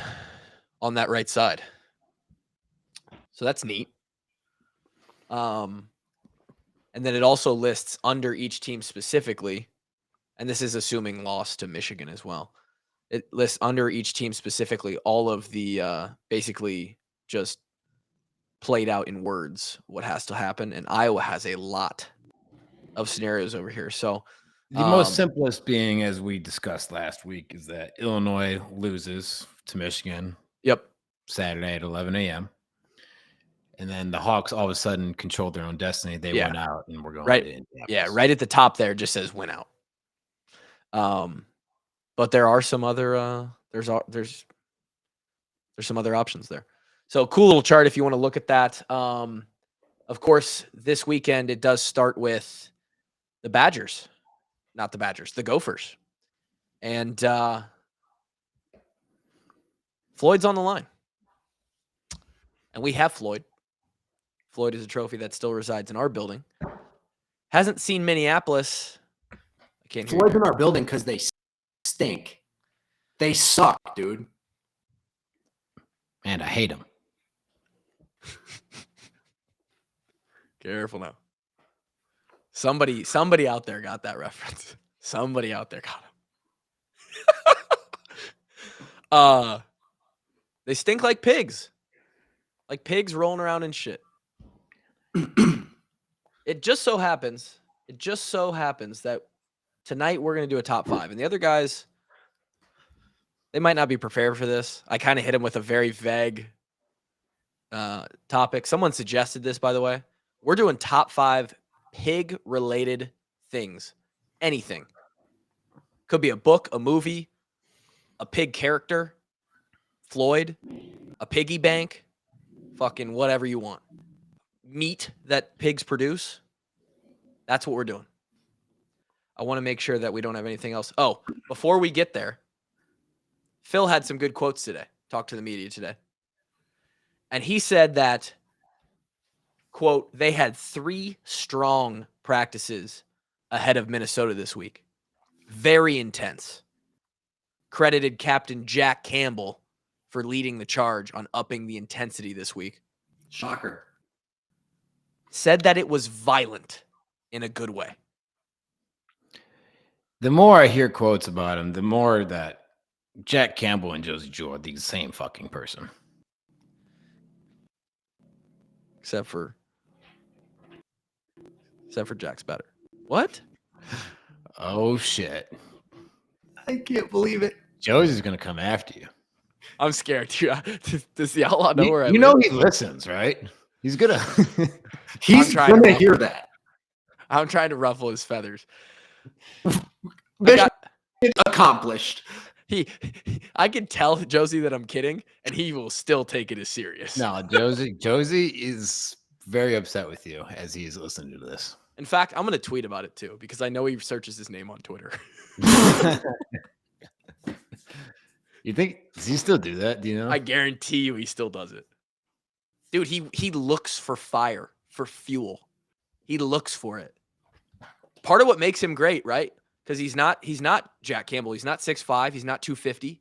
Speaker 2: on that right side. So that's neat. And then it also lists under each team specifically, and this is assuming loss to Michigan as well. It lists under each team specifically all of the basically just played out in words what has to happen, and Iowa has a lot of scenarios over here. So
Speaker 3: the most simplest being, as we discussed last week, is that Illinois loses to Michigan.
Speaker 2: Yep.
Speaker 3: Saturday at 11 a.m. And then the Hawks all of a sudden controlled their own destiny. They went out, and we're going
Speaker 2: right.
Speaker 3: to Indianapolis.
Speaker 2: Yeah, right at the top there just says win out. But there are some other there's some other options there. So cool little chart if you want to look at that. Of course, this weekend it does start with the Badgers, not the Badgers, the Gophers. And Floyd's on the line. And we have Floyd. Floyd is a trophy that still resides in our building. Hasn't seen Minneapolis. I can't hear
Speaker 1: Floyd's
Speaker 2: you.
Speaker 1: in our building because they stink. They suck, dude.
Speaker 3: And I hate him.
Speaker 2: Careful now. Somebody out there got that reference. Somebody out there got him. They stink like pigs. Like pigs rolling around in shit. It just so happens that tonight we're going to do a top 5. And the other guys, they might not be prepared for this. I kind of hit them with a very vague topic. Someone suggested this, by the way. We're doing top 5 pig-related things. Anything. Could be a book, a movie, a pig character, Floyd, a piggy bank, fucking whatever you want. Meat that pigs produce. That's what we're doing. I want to make sure that we don't have anything else. Oh, before we get there, Phil had some good quotes today. Talked to the media today. And he said that, quote, they had 3 strong practices ahead of Minnesota this week. Very intense. Credited Captain Jack Campbell for leading the charge on upping the intensity this week.
Speaker 1: Shocker.
Speaker 2: Said that it was violent in a good way.
Speaker 3: The more I hear quotes about him, the more that Jack Campbell and Josie Jewell are the same fucking person.
Speaker 2: Except for Jack's better. What?
Speaker 3: Oh, shit.
Speaker 1: I can't believe it.
Speaker 3: Josie's going to come after you.
Speaker 2: I'm scared. Does the outlaw know where I
Speaker 3: You know
Speaker 2: live?
Speaker 3: he listens, right? He's going to...
Speaker 1: He's
Speaker 2: trying
Speaker 1: going
Speaker 2: to
Speaker 1: to hear that.
Speaker 2: I'm trying to ruffle his feathers.
Speaker 1: Mission accomplished.
Speaker 2: I can tell Josie that I'm kidding, and he will still take it as serious.
Speaker 3: No, Josie is very upset with you as he is listening to this.
Speaker 2: In fact, I'm going to tweet about it too, because I know he searches his name on Twitter.
Speaker 3: You think, does he still do that? Do you know?
Speaker 2: I guarantee you he still does it. Dude, he looks for fire, for fuel. He looks for it. Part of what makes him great, right? Because he's not Jack Campbell. He's not 6'5". He's not 250.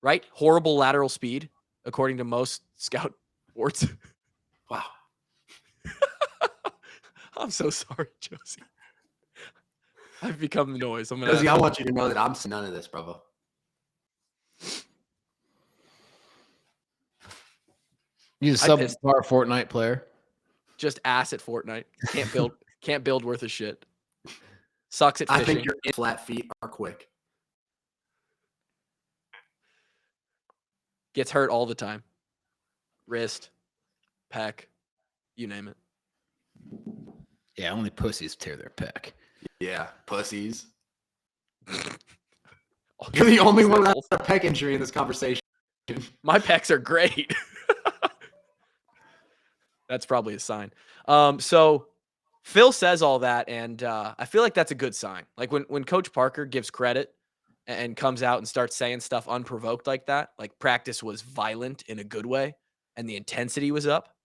Speaker 2: Right? Horrible lateral speed, according to most scout reports.
Speaker 1: Wow.
Speaker 2: I'm so sorry, Josie. I've become the noise.
Speaker 1: Josie, I want you to know that I'm none of this, bravo.
Speaker 3: He's a subpar Fortnite player.
Speaker 2: Just ass at Fortnite. Can't build worth a shit. Sucks at fishing.
Speaker 1: I think your flat feet are quick.
Speaker 2: Gets hurt all the time. Wrist, pec, you name it.
Speaker 3: Yeah, only pussies tear their pec.
Speaker 1: Yeah, pussies. You're the only one without a pec injury in this conversation.
Speaker 2: My pecs are great. That's probably a sign. So Phil says all that, and I feel like that's a good sign. Like when Coach Parker gives credit and comes out and starts saying stuff unprovoked like that, like practice was violent in a good way, and the intensity was up.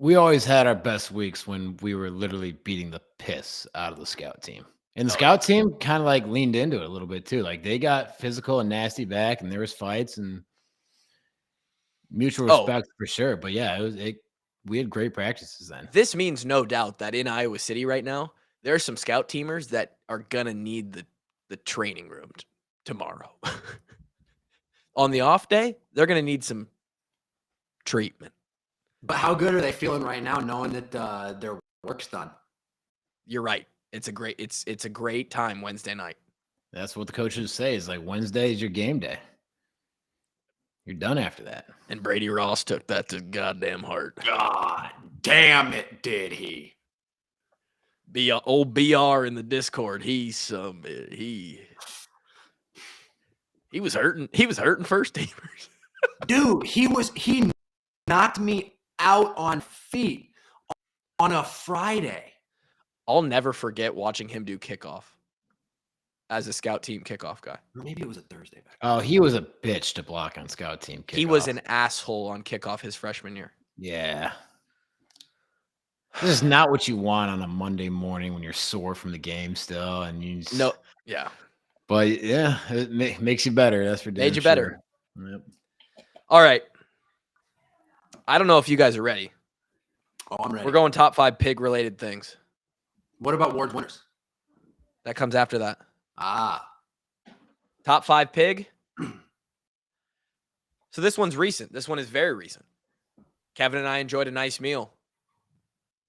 Speaker 3: We always had our best weeks when we were literally beating the piss out of the scout team. And the scout team kind of like leaned into it a little bit too. Like they got physical and nasty back, and there was fights and mutual respect for sure. But yeah, we had great practices then.
Speaker 2: This means no doubt that in Iowa City right now, there are some scout teamers that are gonna need the training room tomorrow. On the off day, they're gonna need some treatment.
Speaker 1: But how good are they feeling right now, knowing that their work's done?
Speaker 2: You're right. It's a great time Wednesday night.
Speaker 3: That's what the coaches say. Is like Wednesday is your game day. You're done after that.
Speaker 2: And Brady Ross took that to goddamn heart.
Speaker 1: God damn it, did he?
Speaker 2: Old BR in the Discord. He was hurting. He was hurting first teamers.
Speaker 1: Dude, he knocked me out on feet on a Friday.
Speaker 2: I'll never forget watching him do kickoff. as a scout team kickoff guy.
Speaker 1: Maybe it was a Thursday back.
Speaker 3: Oh, he was a bitch to block on scout team kickoff.
Speaker 2: He was an asshole on kickoff his freshman year.
Speaker 3: Yeah. This is not what you want on a Monday morning when you're sore from the game still, and you just,
Speaker 2: No, yeah.
Speaker 3: But yeah, it makes you better. That's for damn
Speaker 2: Made you
Speaker 3: sure.
Speaker 2: better.
Speaker 3: Yep.
Speaker 2: All right. I don't know if you guys are ready.
Speaker 1: Oh, I'm ready.
Speaker 2: We're going top 5 pig related things.
Speaker 1: What about Ward's winners?
Speaker 2: That comes after that. Top 5 pig. So this one's recent. This one is very recent. Kevin and I enjoyed a nice meal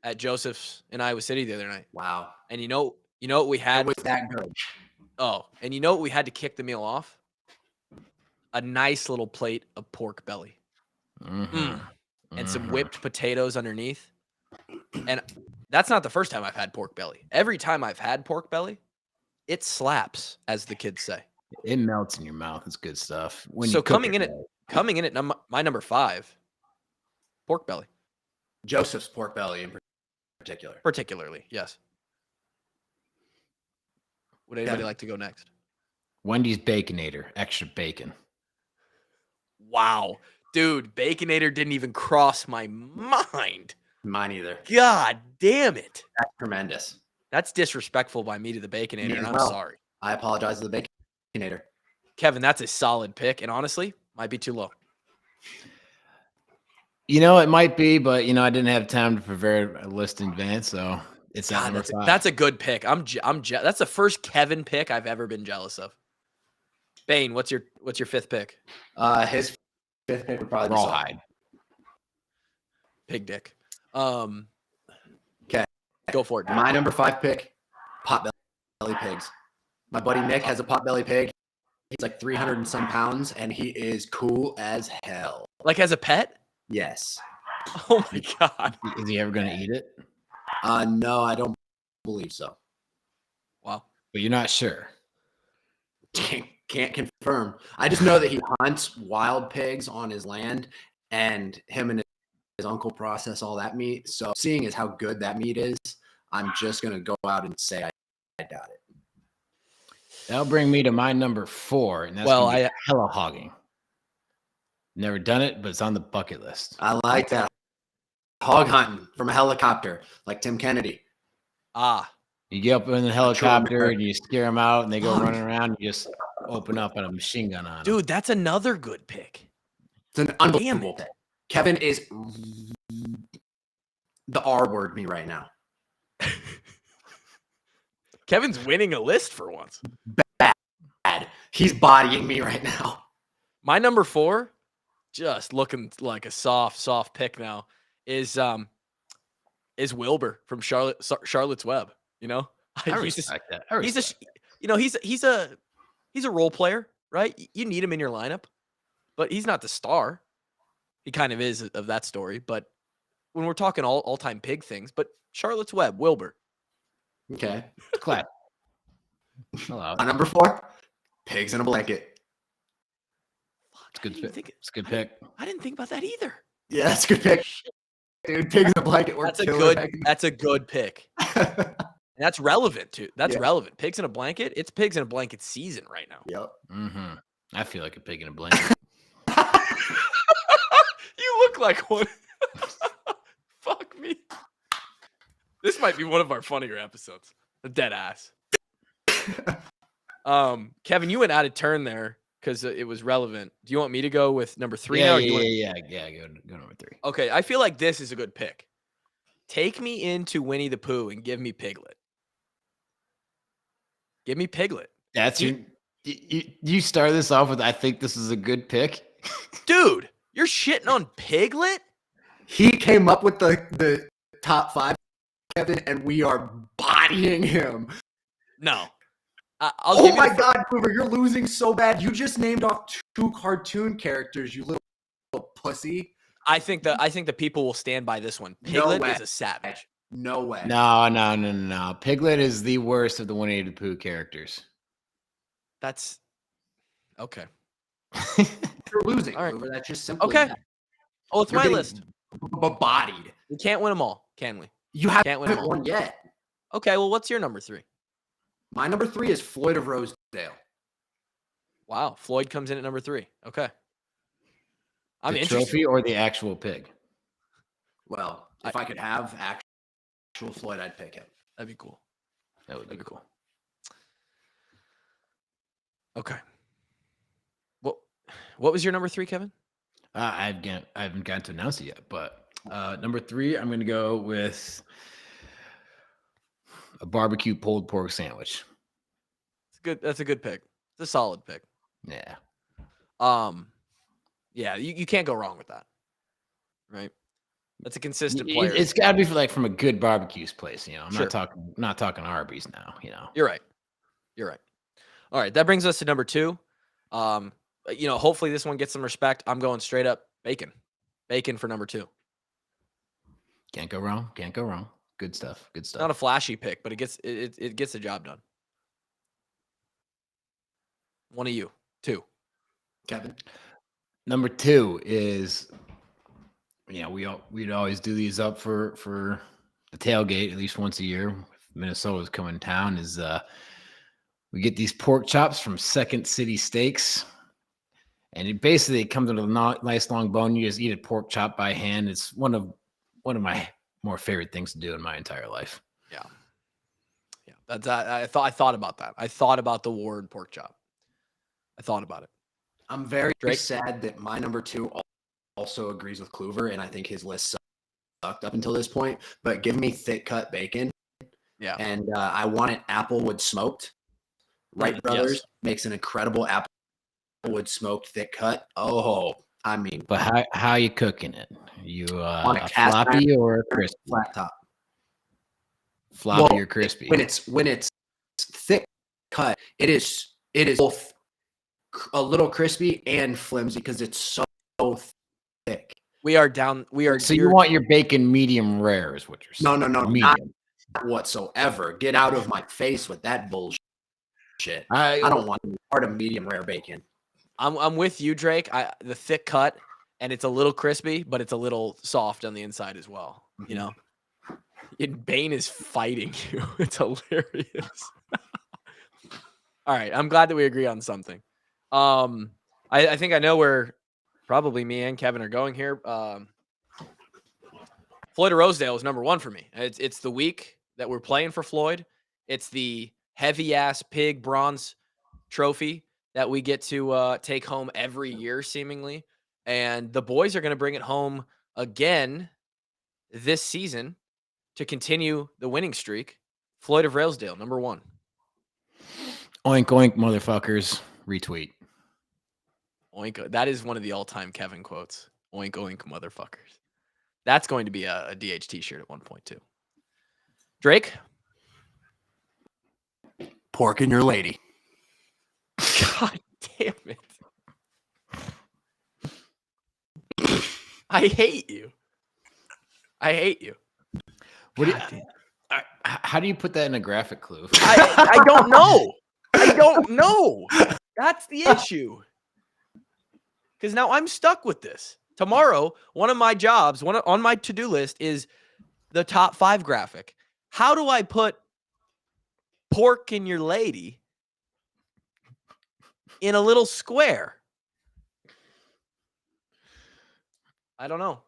Speaker 2: at Joseph's in Iowa City the other night.
Speaker 1: Wow.
Speaker 2: And you know what we had?
Speaker 1: It was that good.
Speaker 2: Oh, and you know what we had to kick the meal off? A nice little plate of pork belly. And some whipped potatoes underneath. And that's not the first time I've had pork belly. Every time I've had pork belly, it slaps, as the kids say.
Speaker 3: It melts in your mouth. It's good stuff.
Speaker 2: So coming in at my number 5, pork belly.
Speaker 1: Joseph's pork belly in particular.
Speaker 2: Particularly, yes. Would anybody like to go next?
Speaker 3: Wendy's Baconator, extra bacon.
Speaker 2: Wow. Dude, Baconator didn't even cross my mind.
Speaker 1: Mine either.
Speaker 2: God damn it.
Speaker 1: That's tremendous.
Speaker 2: That's disrespectful by me to the Baconator, and I'm sorry.
Speaker 1: I apologize to the Baconator.
Speaker 2: Kevin, that's a solid pick, and honestly, might be too low.
Speaker 3: You know, it might be, but I didn't have time to prepare a list in advance, so it's not number 5.
Speaker 2: That's a good pick. That's the first Kevin pick I've ever been jealous of. Bane, what's your 5th pick?
Speaker 1: His 5th pick would probably be
Speaker 3: Rawhide.
Speaker 2: Pig dick.
Speaker 1: Okay.
Speaker 2: Go for it. Dude.
Speaker 1: My number 5 pick, potbelly pigs. My buddy Nick has a potbelly pig. He's like 300 and some pounds, and he is cool as hell.
Speaker 2: Like as a pet?
Speaker 1: Yes.
Speaker 2: Oh my God.
Speaker 3: Is he ever going to eat it?
Speaker 1: No, I don't believe so.
Speaker 2: Wow.
Speaker 3: But you're not sure.
Speaker 1: Can't confirm. I just know that he hunts wild pigs on his land, and him and his uncle process all that meat. So seeing as how good that meat is, I'm just going to go out and say I doubt it.
Speaker 3: That'll bring me to my number 4, and that's hella hogging. Never done it, but it's on the bucket list.
Speaker 1: I like that. Hog hunting from a helicopter, like Tim Kennedy.
Speaker 3: You get up in the helicopter and you scare them out, and they go running around. And you just open up and a machine gun on them.
Speaker 2: Dude, that's another good pick.
Speaker 1: It's an unbelievable pick. Kevin is the R word me right now.
Speaker 2: Kevin's winning a list for once.
Speaker 1: Bad. He's bodying me right now.
Speaker 2: My number 4, just looking like a soft pick now, is Wilbur from Charlotte's Web.
Speaker 3: I respect that.
Speaker 2: He's a role player, right? You need him in your lineup, but he's not the star. He kind of is of that story, but when we're talking all-time pig things, but Charlotte's Web, Wilbur.
Speaker 1: Okay.
Speaker 3: Clap.
Speaker 1: My number 4, pigs in a blanket.
Speaker 3: It's a good pick. It's a good pick.
Speaker 2: I didn't think about that either.
Speaker 1: Yeah, that's a good pick. Dude, pigs in a blanket.
Speaker 2: That's a good pick. That's relevant too. That's relevant. Pigs in a blanket. It's pigs in a blanket season right now.
Speaker 1: Yep.
Speaker 3: Mm-hmm. I feel like a pig in a blanket.
Speaker 2: You look like one. Fuck me. This might be one of our funnier episodes. A dead ass. Kevin, you went out of turn there because it was relevant. Do you want me to go with number 3 now?
Speaker 3: Yeah. Go number 3.
Speaker 2: Okay, I feel like this is a good pick. Take me into Winnie the Pooh and give me Piglet. Give me Piglet.
Speaker 3: That's you start this off with, I think this is a good pick.
Speaker 2: Dude, you're shitting on Piglet?
Speaker 1: He came up with the top 5, Kevin, and we are bodying him.
Speaker 2: No.
Speaker 1: Oh my God, Gopher, you're losing so bad. You just named off 2 cartoon characters, you little pussy.
Speaker 2: I think the people will stand by this one. Piglet is a savage.
Speaker 1: No way.
Speaker 3: No. Piglet is the worst of the Winnie the Pooh characters.
Speaker 2: That's okay.
Speaker 1: You're losing.
Speaker 2: All right.
Speaker 1: Gopher. That's just simple.
Speaker 2: Okay. Oh, it's my list.
Speaker 1: Bodied.
Speaker 2: We can't win them all, can we?
Speaker 1: You haven't won yet.
Speaker 2: Okay, well, what's your number 3?
Speaker 1: My number 3 is Floyd of Rosedale.
Speaker 2: Wow. Floyd comes in at number 3. Okay. I'm
Speaker 3: The
Speaker 2: interested.
Speaker 3: trophy or the actual pig?
Speaker 1: Well, if I could have actual Floyd, I'd pick him.
Speaker 2: That'd be cool.
Speaker 3: That would be cool.
Speaker 2: Okay. What was your number 3, Kevin?
Speaker 3: I haven't gotten to announce it yet, but number 3, I'm going to go with a barbecue pulled pork sandwich.
Speaker 2: It's good. That's a good pick. It's a solid pick.
Speaker 3: Yeah.
Speaker 2: Yeah, you can't go wrong with that. Right? That's a consistent player.
Speaker 3: It's got to be from a good barbecues place, I'm
Speaker 2: Sure.
Speaker 3: not talking Arby's now,
Speaker 2: You're right. All right, that brings us to number 2. Hopefully this one gets some respect. I'm going straight up bacon. Bacon for number 2.
Speaker 3: Can't go wrong. Good stuff.
Speaker 2: Not a flashy pick, but it gets the job done. One of you. 2.
Speaker 1: Kevin.
Speaker 3: Number 2 is, we'd always do these up for the tailgate at least once a year. If Minnesota's coming to town, is we get these pork chops from Second City Steaks, and it basically comes in a nice long bone. You just eat a pork chop by hand. It's one of my more favorite things to do in my entire life.
Speaker 2: Yeah. That's I thought about that. I thought about the Ward pork chop. I thought about it.
Speaker 1: I'm very
Speaker 2: Drake?
Speaker 1: sad that my number 2 also agrees with Kluver, and I think his list sucked up until this point. But give me thick cut bacon.
Speaker 2: Yeah.
Speaker 1: And I want it applewood smoked. Wright Brothers makes an incredible applewood smoked thick cut. Oh, I mean.
Speaker 3: But how are you cooking it? You
Speaker 1: on
Speaker 3: a floppy or a crispy?
Speaker 1: Flat top.
Speaker 3: Floppy or crispy?
Speaker 1: When it's thick cut, it is both a little crispy and flimsy because it's so thick.
Speaker 3: So you want your bacon medium rare, is what you're saying?
Speaker 1: No,
Speaker 3: medium.
Speaker 1: Not whatsoever. Get out of my face with that bullshit. I don't want to be part of medium rare bacon.
Speaker 2: I'm with you, Drake. The thick cut, and it's a little crispy, but it's a little soft on the inside as well. Bane is fighting you. It's hilarious. All right, I'm glad that we agree on something. I think I know where probably me and Kevin are going here. Floyd of Rosedale is number 1 for me. It's the week that we're playing for Floyd. It's the heavy ass pig bronze trophy that we get to take home every year, seemingly. And the boys are going to bring it home again this season to continue the winning streak. Floyd of Rosedale, number 1.
Speaker 3: Oink, oink, motherfuckers. Retweet.
Speaker 2: Oink. That is one of the all-time Kevin quotes. Oink, oink, motherfuckers. That's going to be a DH t-shirt at one point, too. Drake?
Speaker 1: Pork in your lady.
Speaker 2: God damn it. I hate you.
Speaker 3: How do you put that in a graphic clue?
Speaker 2: I don't know. That's the issue. Because now I'm stuck with this. Tomorrow, one of my jobs, on my to-do list is the top 5 graphic. How do I put pork in your lady in a little square? I don't know.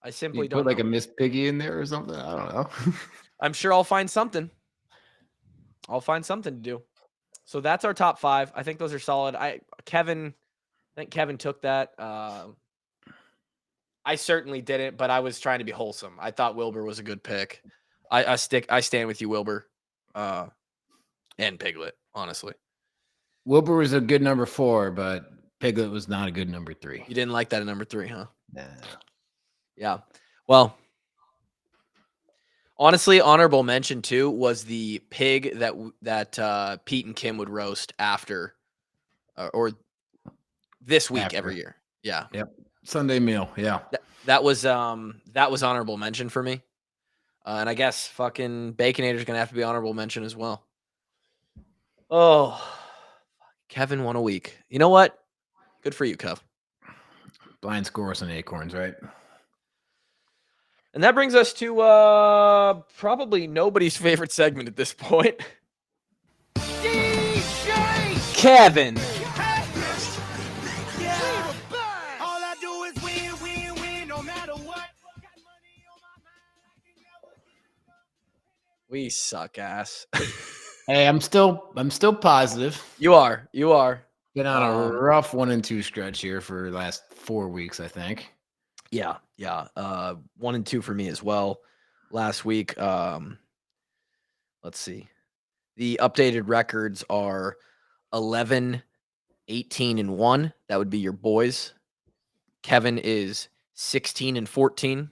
Speaker 2: I simply don't
Speaker 3: put like
Speaker 2: know.
Speaker 3: a Miss Piggy in there or something. I don't know.
Speaker 2: I'm sure I'll find something. To do. So that's our top 5. I think those are solid. I think Kevin took that. I certainly didn't, but I was trying to be wholesome. I thought Wilbur was a good pick. I stand with you, Wilbur. And Piglet, honestly.
Speaker 3: Wilbur was a good number 4, but Piglet was not a good number 3.
Speaker 2: You didn't like that at number 3, huh?
Speaker 3: Nah.
Speaker 2: Yeah. Well, honestly, honorable mention too was the pig that Pete and Kim would roast after, or this week every year. Yeah.
Speaker 3: Yep. Sunday meal. Yeah.
Speaker 2: That was honorable mention for me. And I guess fucking Baconator's gonna have to be honorable mention as well. Oh, Kevin won a week. You know what? Good for you, Kev.
Speaker 3: Blind scores on acorns, right?
Speaker 2: And that brings us to probably nobody's favorite segment at this point. Kevin. We suck ass.
Speaker 3: Hey, I'm still positive.
Speaker 2: You are.
Speaker 3: Been on a rough 1-2 stretch here for the last 4 weeks, I think.
Speaker 2: Yeah. 1 and 2 for me as well. Last week, let's see. The updated records are 11, 18, and 1. That would be your boys. Kevin is 16 and 14.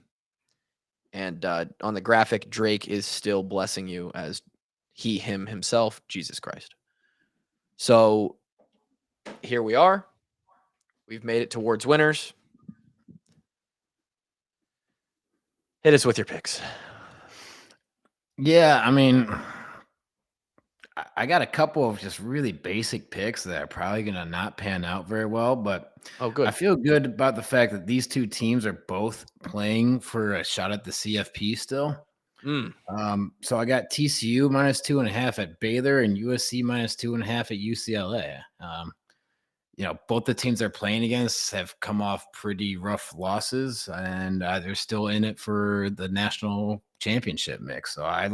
Speaker 2: And on the graphic, Drake is still blessing you as himself, Jesus Christ. So here we are. We've made it towards winners. Hit us with your picks.
Speaker 3: Yeah, I mean, I got a couple of just really basic picks that are probably going to not pan out very well, but
Speaker 2: good.
Speaker 3: I feel good about the fact that these two teams are both playing for a shot at the CFP still. So I got TCU -2.5 at Baylor and USC -2.5 at UCLA. Both the teams they're playing against have come off pretty rough losses, and they're still in it for the national championship mix. So I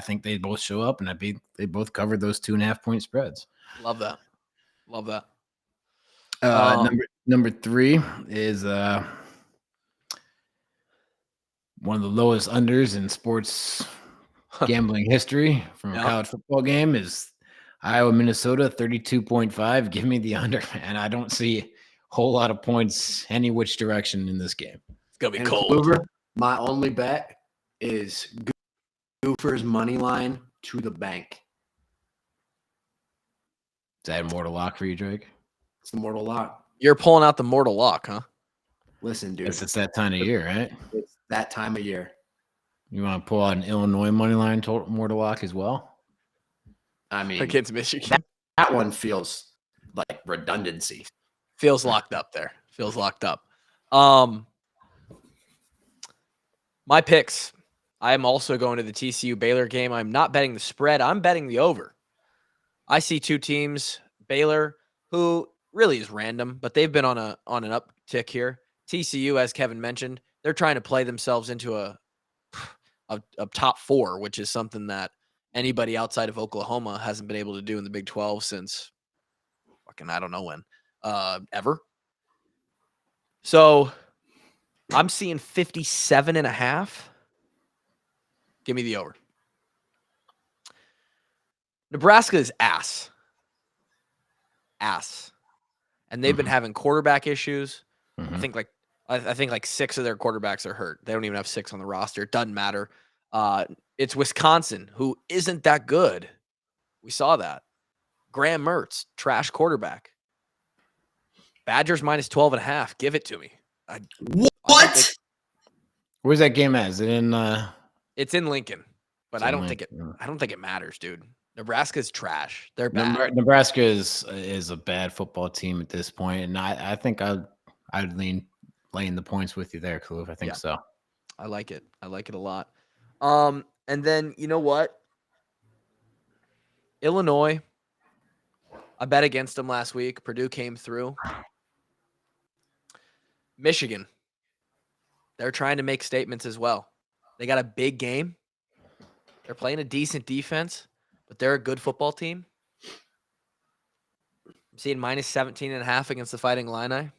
Speaker 3: think they both show up, and they both covered those 2.5 point spreads.
Speaker 2: Love that.
Speaker 3: Number 3 is one of the lowest unders in sports gambling history from a college football game is Iowa, Minnesota, 32.5. Give me the under, and I don't see a whole lot of points any which direction in this game.
Speaker 2: It's going to be cold.
Speaker 1: Kluber, my only bet is Gopher's money line to the bank.
Speaker 3: Is that a mortal lock for you, Drake?
Speaker 1: It's the mortal lock.
Speaker 2: You're pulling out the mortal lock, huh?
Speaker 1: Listen, dude.
Speaker 3: It's that time of year, right?
Speaker 1: It's that time of year.
Speaker 3: You want to pull out an Illinois money line mortal lock as well?
Speaker 1: I mean,
Speaker 2: against Michigan.
Speaker 1: That one feels like redundancy.
Speaker 2: Feels locked up there. My picks. I am also going to the TCU Baylor game. I'm not betting the spread. I'm betting the over. I see two teams, Baylor, who really is random, but they've been on an uptick here. TCU, as Kevin mentioned, they're trying to play themselves into a top 4, which is something that anybody outside of Oklahoma hasn't been able to do in the Big 12 since fucking I don't know when, ever. So I'm seeing 57.5. Give me the over. Nebraska is ass. And they've been having quarterback issues. I think like 6 of their quarterbacks are hurt. They don't even have 6 on the roster. It doesn't matter. It's Wisconsin, who isn't that good. We saw that. Graham Mertz, trash quarterback. Badgers -12.5. Give it to me.
Speaker 1: What?
Speaker 3: Where's that game at? Is it in?
Speaker 2: It's in Lincoln, but I don't think it matters, dude. Nebraska's trash. They're bad.
Speaker 3: Nebraska is a bad football team at this point, and I think I'd lean laying the points with you there, Kloof. I think so.
Speaker 2: I like it. I like it a lot. And then you know what? Illinois. I bet against them last week. Purdue came through. Michigan. They're trying to make statements as well. They got a big game. They're playing a decent defense, but they're a good football team. I'm seeing -17.5 against the Fighting Illini.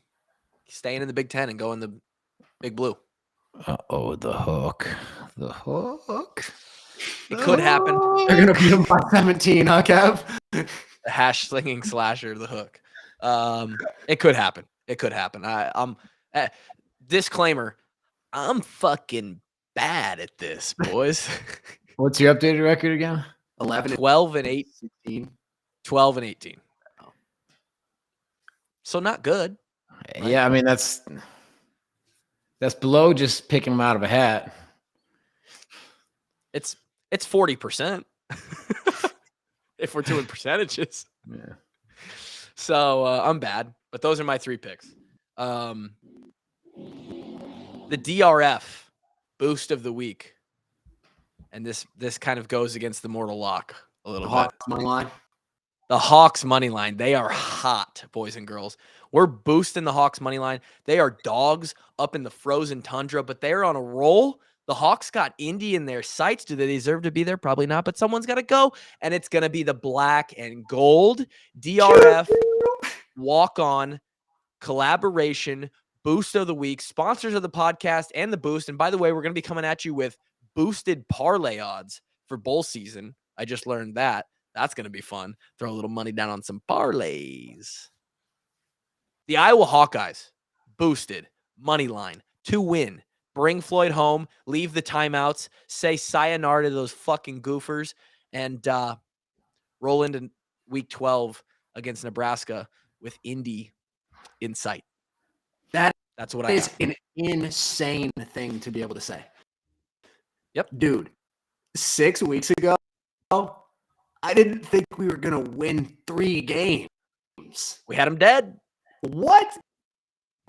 Speaker 2: Staying in the Big Ten and going the Big Blue.
Speaker 3: Oh, the hook. The hook.
Speaker 2: It could happen.
Speaker 1: They're going to beat them by 17, huh, Kev?
Speaker 2: The hash slinging slasher, the hook. It could happen. I'm disclaimer. I'm fucking bad at this, boys.
Speaker 3: What's your updated record again?
Speaker 2: 12 and 8.
Speaker 1: 16.
Speaker 2: 12 and 18. So not good.
Speaker 3: Right? Yeah, I mean that's below just picking them out of a hat.
Speaker 2: It's 40%. If we're doing percentages.
Speaker 3: Yeah.
Speaker 2: So I'm bad, but those are my 3 picks. The DRF boost of the week. And this kind of goes against the mortal lock a little bit.
Speaker 1: Money line.
Speaker 2: The Hawks money line. They are hot, boys and girls. We're boosting the Hawks money line. They are dogs up in the frozen tundra, but they're on a roll. The Hawks got Indy in their sights. Do they deserve to be there? Probably not, but someone's got to go. And it's going to be the black and gold DRF walk on collaboration boost of the week, sponsors of the podcast and the boost. And by the way, we're going to be coming at you with boosted parlay odds for bowl season. I just learned that. That's going to be fun. Throw a little money down on some parlays. The Iowa Hawkeyes boosted money line to win. Bring Floyd home, leave the timeouts, say sayonara to those fucking goofers, and roll into week 12 against Nebraska with Indy in sight. That's what I
Speaker 1: is
Speaker 2: have.
Speaker 1: an insane thing to be able to say.
Speaker 2: Yep.
Speaker 1: Dude, 6 weeks ago, I didn't think we were going to win 3 games.
Speaker 2: We had them dead.
Speaker 1: What?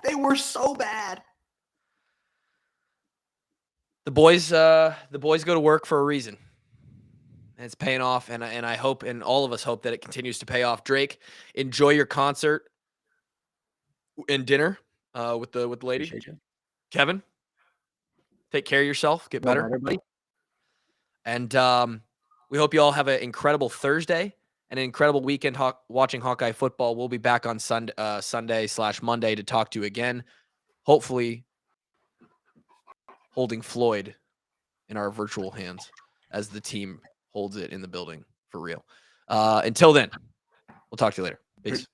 Speaker 1: They were so bad.
Speaker 2: The boys go to work for a reason. And it's paying off, and I hope, and all of us hope, that it continues to pay off. Drake, enjoy your concert and dinner with the lady. Kevin, take care of yourself. Get better.
Speaker 1: Everybody.
Speaker 2: And we hope you all have an incredible Thursday and an incredible weekend watching Hawkeye football. We'll be back on Sunday/Monday to talk to you again. Hopefully holding Floyd in our virtual hands as the team holds it in the building for real. Until then, we'll talk to you later. Peace.